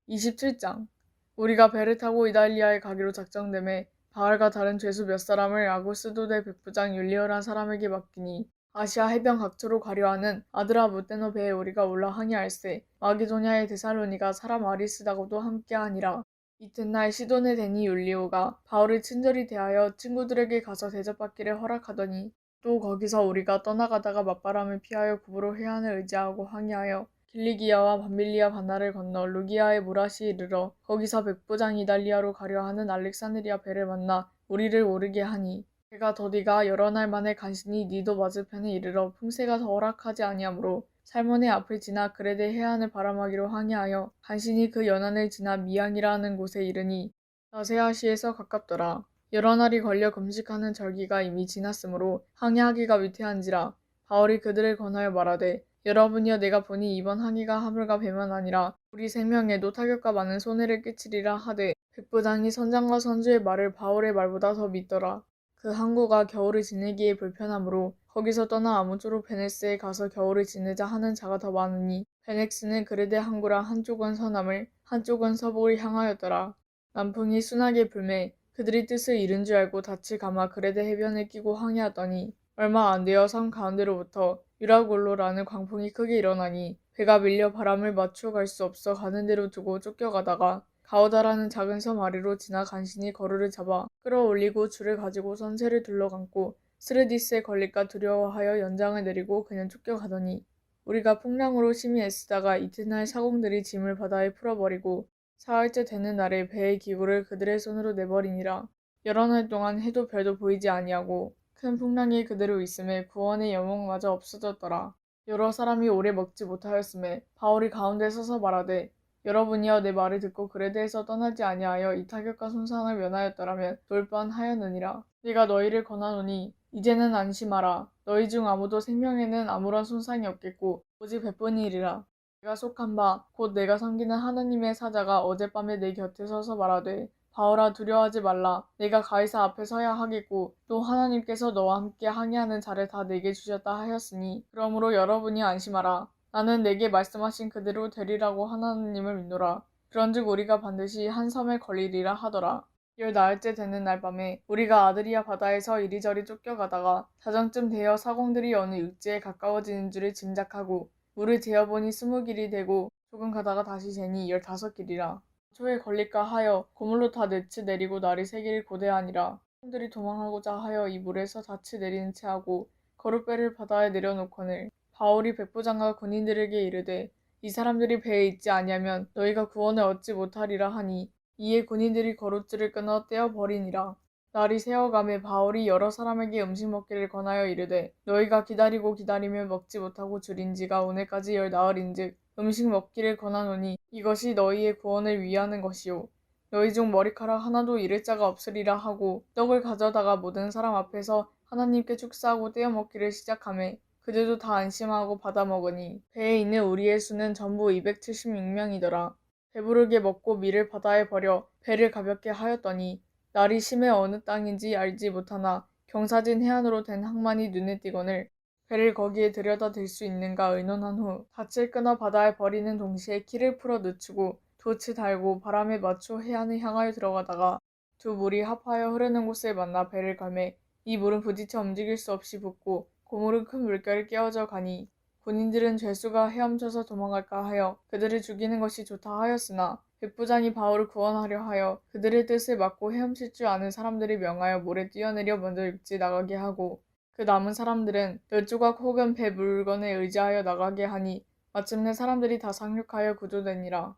27장. 우리가 배를 타고 이달리아에 가기로 작정되매 바울과 다른 죄수 몇 사람을 아고스도대 백부장 율리어란 사람에게 맡기니 아시아 해변 각처로 가려 하는 아드라무테노 배에 우리가 올라 항해할세. 마게도냐의 데살로니가 사람 아리스다고도 함께하니라. 이튿날 시돈의 대니 율리오가 바울을 친절히 대하여 친구들에게 가서 대접받기를 허락하더니 또 거기서 우리가 떠나가다가 맞바람을 피하여 구부로 해안을 의지하고 항해하여 길리기아와 밤빌리아 바나를 건너 루기아의 무라시에 이르러 거기서 백부장 이달리아로 가려 하는 알렉산드리아 배를 만나 우리를 오르게 하니 배가 더디가 여러 날 만에 간신히 니도 맞은편에 이르러 풍세가 더 허락하지 아니하므로 살몬의 앞을 지나 그레데 해안을 바람하기로 항해하여 간신히 그 연안을 지나 미양이라 하는 곳에 이르니 라세아시에서 가깝더라. 여러 날이 걸려 금식하는 절기가 이미 지났으므로 항해하기가 위태한지라. 바울이 그들을 권하여 말하되 여러분이여 내가 보니 이번 항해가 하물과 배만 아니라 우리 생명에도 타격과 많은 손해를 끼치리라 하되 백부장이 선장과 선주의 말을 바울의 말보다 더 믿더라. 그 항구가 겨울을 지내기에 불편하므로 거기서 떠나 아무쪼록 베네스에 가서 겨울을 지내자 하는 자가 더 많으니 베넥스는 그레데 항구라 한쪽은 서남을 한쪽은 서북을 향하였더라. 남풍이 순하게 불매 그들이 뜻을 잃은 줄 알고 닻을 감아 그레데 해변에 끼고 항해하더니 얼마 안 되어 섬 가운데로부터 유라골로라는 광풍이 크게 일어나니 배가 밀려 바람을 맞추어 갈 수 없어 가는 대로 두고 쫓겨가다가 가오다라는 작은 섬 아래로 지나 간신히 거루를 잡아 끌어올리고 줄을 가지고 선체를 둘러감고 스르디스에 걸릴까 두려워하여 연장을 내리고 그냥 쫓겨가더니 우리가 풍랑으로 심히 애쓰다가 이튿날 사공들이 짐을 바다에 풀어버리고 사흘째 되는 날에 배의 기구를 그들의 손으로 내버리니라. 여러 날 동안 해도 별도 보이지 아니하고 큰 풍랑이 그대로 있음에 구원의 영웅마저 없어졌더라. 여러 사람이 오래 먹지 못하였음에 바울이 가운데 서서 말하되 여러분이여 내 말을 듣고 그레데에서 떠나지 아니하여 이 타격과 손상을 면하였더라면 좋을 뻔하였느니라. 내가 너희를 권하노니 이제는 안심하라. 너희 중 아무도 생명에는 아무런 손상이 없겠고 오직 배뿐이리라. 내가 속한 바 곧 내가 섬기는 하나님의 사자가 어젯밤에 내 곁에 서서 말하되 바울아 두려워하지 말라. 내가 가이사 앞에 서야 하겠고 또 하나님께서 너와 함께 항해하는 자를 다 내게 주셨다 하였으니 그러므로 여러분이 안심하라. 나는 내게 말씀하신 그대로 되리라고 하나님을 믿노라. 그런즉 우리가 반드시 한 섬에 걸리리라 하더라. 10나흘째 되는 날 밤에 우리가 아드리아 바다에서 이리저리 쫓겨가다가 자정쯤 되어 사공들이 어느 육지에 가까워지는 줄을 짐작하고 물을 재어보니 20길이 되고 조금 가다가 다시 재니 15길이라. 초에 걸릴까 하여 고물로 다 넷을 내리고 날이 새기를 고대하니라. 사람들이 도망하고자 하여 이 물에서 닻을 내리는 채 하고 거룻배를 바다에 내려놓거늘 바울이 백부장과 군인들에게 이르되 이 사람들이 배에 있지 아니하면 너희가 구원을 얻지 못하리라 하니 이에 군인들이 거룻줄을 끊어 떼어버리니라. 날이 새어가매 바울이 여러 사람에게 음식 먹기를 권하여 이르되 너희가 기다리고 기다리며 먹지 못하고 줄인지가 오늘까지 10나흘인즉 음식 먹기를 권하노니 이것이 너희의 구원을 위하는 것이요. 너희 중 머리카락 하나도 잃을 자가 없으리라 하고 떡을 가져다가 모든 사람 앞에서 하나님께 축사하고 떼어 먹기를 시작하매 그들도 다 안심하고 받아 먹으니 배에 있는 우리의 수는 전부 276명이더라. 배부르게 먹고 밀을 바다에 버려 배를 가볍게 하였더니 날이 심해 어느 땅인지 알지 못하나 경사진 해안으로 된 항만이 눈에 띄거늘 배를 거기에 들여다 댈 수 있는가 의논한 후 닻을 끊어 바다에 버리는 동시에 키를 풀어 늦추고 돛을 달고 바람에 맞춰 해안을 향하여 들어가다가 두 물이 합하여 흐르는 곳을 만나 배를 갈매 이 물은 부딪혀 움직일 수 없이 붓고 고물은 큰 물결을 깨어져 가니 군인들은 죄수가 헤엄쳐서 도망갈까 하여 그들을 죽이는 것이 좋다 하였으나 백부장이 바울을 구원하려 하여 그들의 뜻을 막고 헤엄칠 줄 아는 사람들이 명하여 물에 뛰어내려 먼저 육지 나가게 하고 그 남은 사람들은 10조각 혹은 배 물건에 의지하여 나가게 하니 마침내 사람들이 다 상륙하여 구조되니라.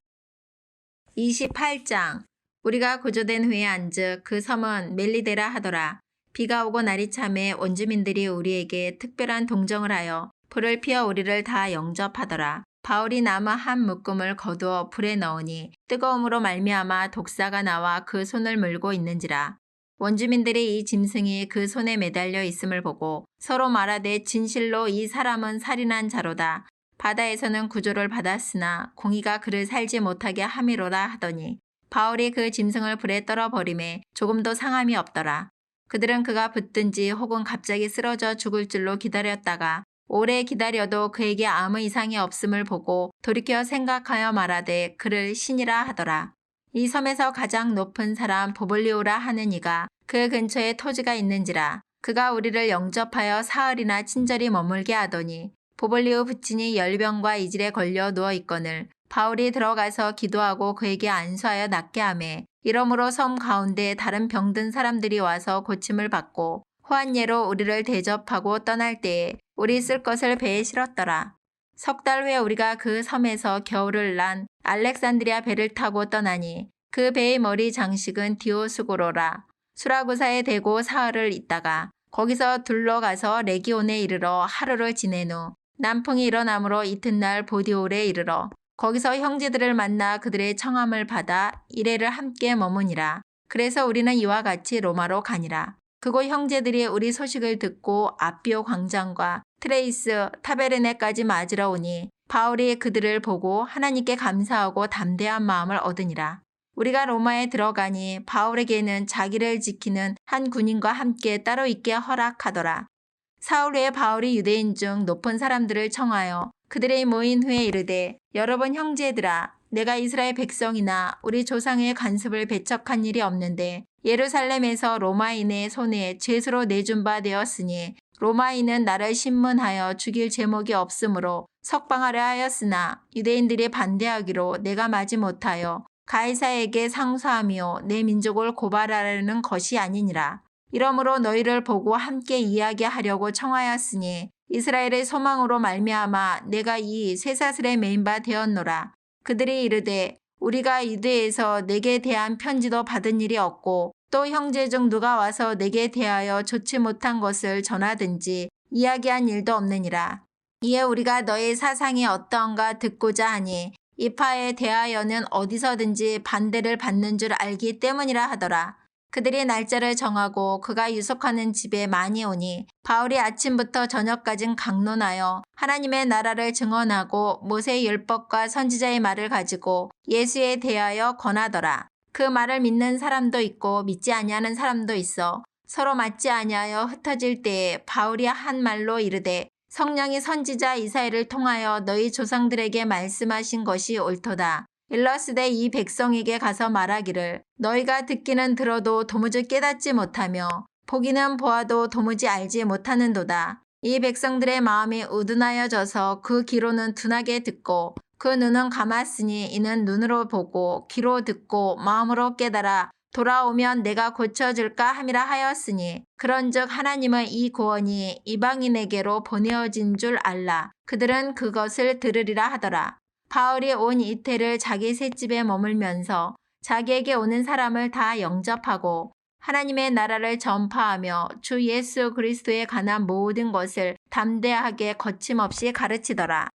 28장. 우리가 구조된 후에 앉아 그 섬은 멜리데라 하더라. 비가 오고 날이 참에 원주민들이 우리에게 특별한 동정을 하여 불을 피워 우리를 다 영접하더라. 바울이 나무 한 묶음을 거두어 불에 넣으니 뜨거움으로 말미암아 독사가 나와 그 손을 물고 있는지라. 원주민들이 이 짐승이 그 손에 매달려 있음을 보고 서로 말하되 진실로 이 사람은 살인한 자로다. 바다에서는 구조를 받았으나 공의가 그를 살지 못하게 함이로라 하더니 바울이 그 짐승을 불에 떨어버림에 조금도 상함이 없더라. 그들은 그가 붙든지 혹은 갑자기 쓰러져 죽을 줄로 기다렸다가 오래 기다려도 그에게 아무 이상이 없음을 보고 돌이켜 생각하여 말하되 그를 신이라 하더라. 이 섬에서 가장 높은 사람 보블리오라 하는 이가 그 근처에 토지가 있는지라. 그가 우리를 영접하여 사흘이나 친절히 머물게 하더니 보블리오 부친이 열병과 이질에 걸려 누워 있거늘 바울이 들어가서 기도하고 그에게 안수하여 낫게 하매 이러므로 섬 가운데 다른 병든 사람들이 와서 고침을 받고 후한 예로 우리를 대접하고 떠날 때에 우리 쓸 것을 배에 실었더라. 석 달 후에 우리가 그 섬에서 겨울을 난 알렉산드리아 배를 타고 떠나니 그 배의 머리 장식은 디오스고로라. 수라구사에 대고 사흘을 있다가 거기서 둘러가서 레기온에 이르러 하루를 지낸 후 남풍이 일어나므로 이튿날 보디올에 이르러 거기서 형제들을 만나 그들의 청함을 받아 이래를 함께 머무니라. 그래서 우리는 이와 같이 로마로 가니라. 그곳 형제들이 우리 소식을 듣고 아비오 광장과 트레이스 타베르네까지 맞으러 오니 바울이 그들을 보고 하나님께 감사하고 담대한 마음을 얻으니라. 우리가 로마에 들어가니 바울에게는 자기를 지키는 한 군인과 함께 따로 있게 허락하더라. 사흘 후에 바울이 유대인 중 높은 사람들을 청하여 그들의 모인 후에 이르되 여러분 형제들아 내가 이스라엘 백성이나 우리 조상의 간섭을 배척한 일이 없는데 예루살렘에서 로마인의 손에 죄수로 내준 바 되었으니 로마인은 나를 신문하여 죽일 제목이 없으므로 석방하려 하였으나 유대인들이 반대하기로 내가 마지 못하여 가이사에게 상소하며 내 민족을 고발하려는 것이 아니니라. 이러므로 너희를 보고 함께 이야기하려고 청하였으니 이스라엘의 소망으로 말미암아 내가 이 쇠사슬에 매인 바 되었노라. 그들이 이르되 우리가 유대에서 내게 대한 편지도 받은 일이 없고 또 형제 중 누가 와서 내게 대하여 좋지 못한 것을 전하든지 이야기한 일도 없느니라. 이에 우리가 너의 사상이 어떠한가 듣고자 하니 이파에 대하여는 어디서든지 반대를 받는 줄 알기 때문이라 하더라. 그들이 날짜를 정하고 그가 유속하는 집에 많이 오니 바울이 아침부터 저녁까지 강론하여 하나님의 나라를 증언하고 모세의 율법과 선지자의 말을 가지고 예수에 대하여 권하더라. 그 말을 믿는 사람도 있고 믿지 아니하는 사람도 있어 서로 맞지 아니하여 흩어질 때에 바울이 한 말로 이르되 성령이 선지자 이사야를 통하여 너희 조상들에게 말씀하신 것이 옳도다. 일러스되 이 백성에게 가서 말하기를 너희가 듣기는 들어도 도무지 깨닫지 못하며 보기는 보아도 도무지 알지 못하는도다. 이 백성들의 마음이 우둔하여져서 그 귀로는 둔하게 듣고 그 눈은 감았으니 이는 눈으로 보고 귀로 듣고 마음으로 깨달아 돌아오면 내가 고쳐줄까 함이라 하였으니 그런즉 하나님은 이 구원이 이방인에게로 보내어진 줄 알라. 그들은 그것을 들으리라 하더라. 바울이 온 이태를 자기 셋집에 머물면서 자기에게 오는 사람을 다 영접하고 하나님의 나라를 전파하며 주 예수 그리스도에 관한 모든 것을 담대하게 거침없이 가르치더라.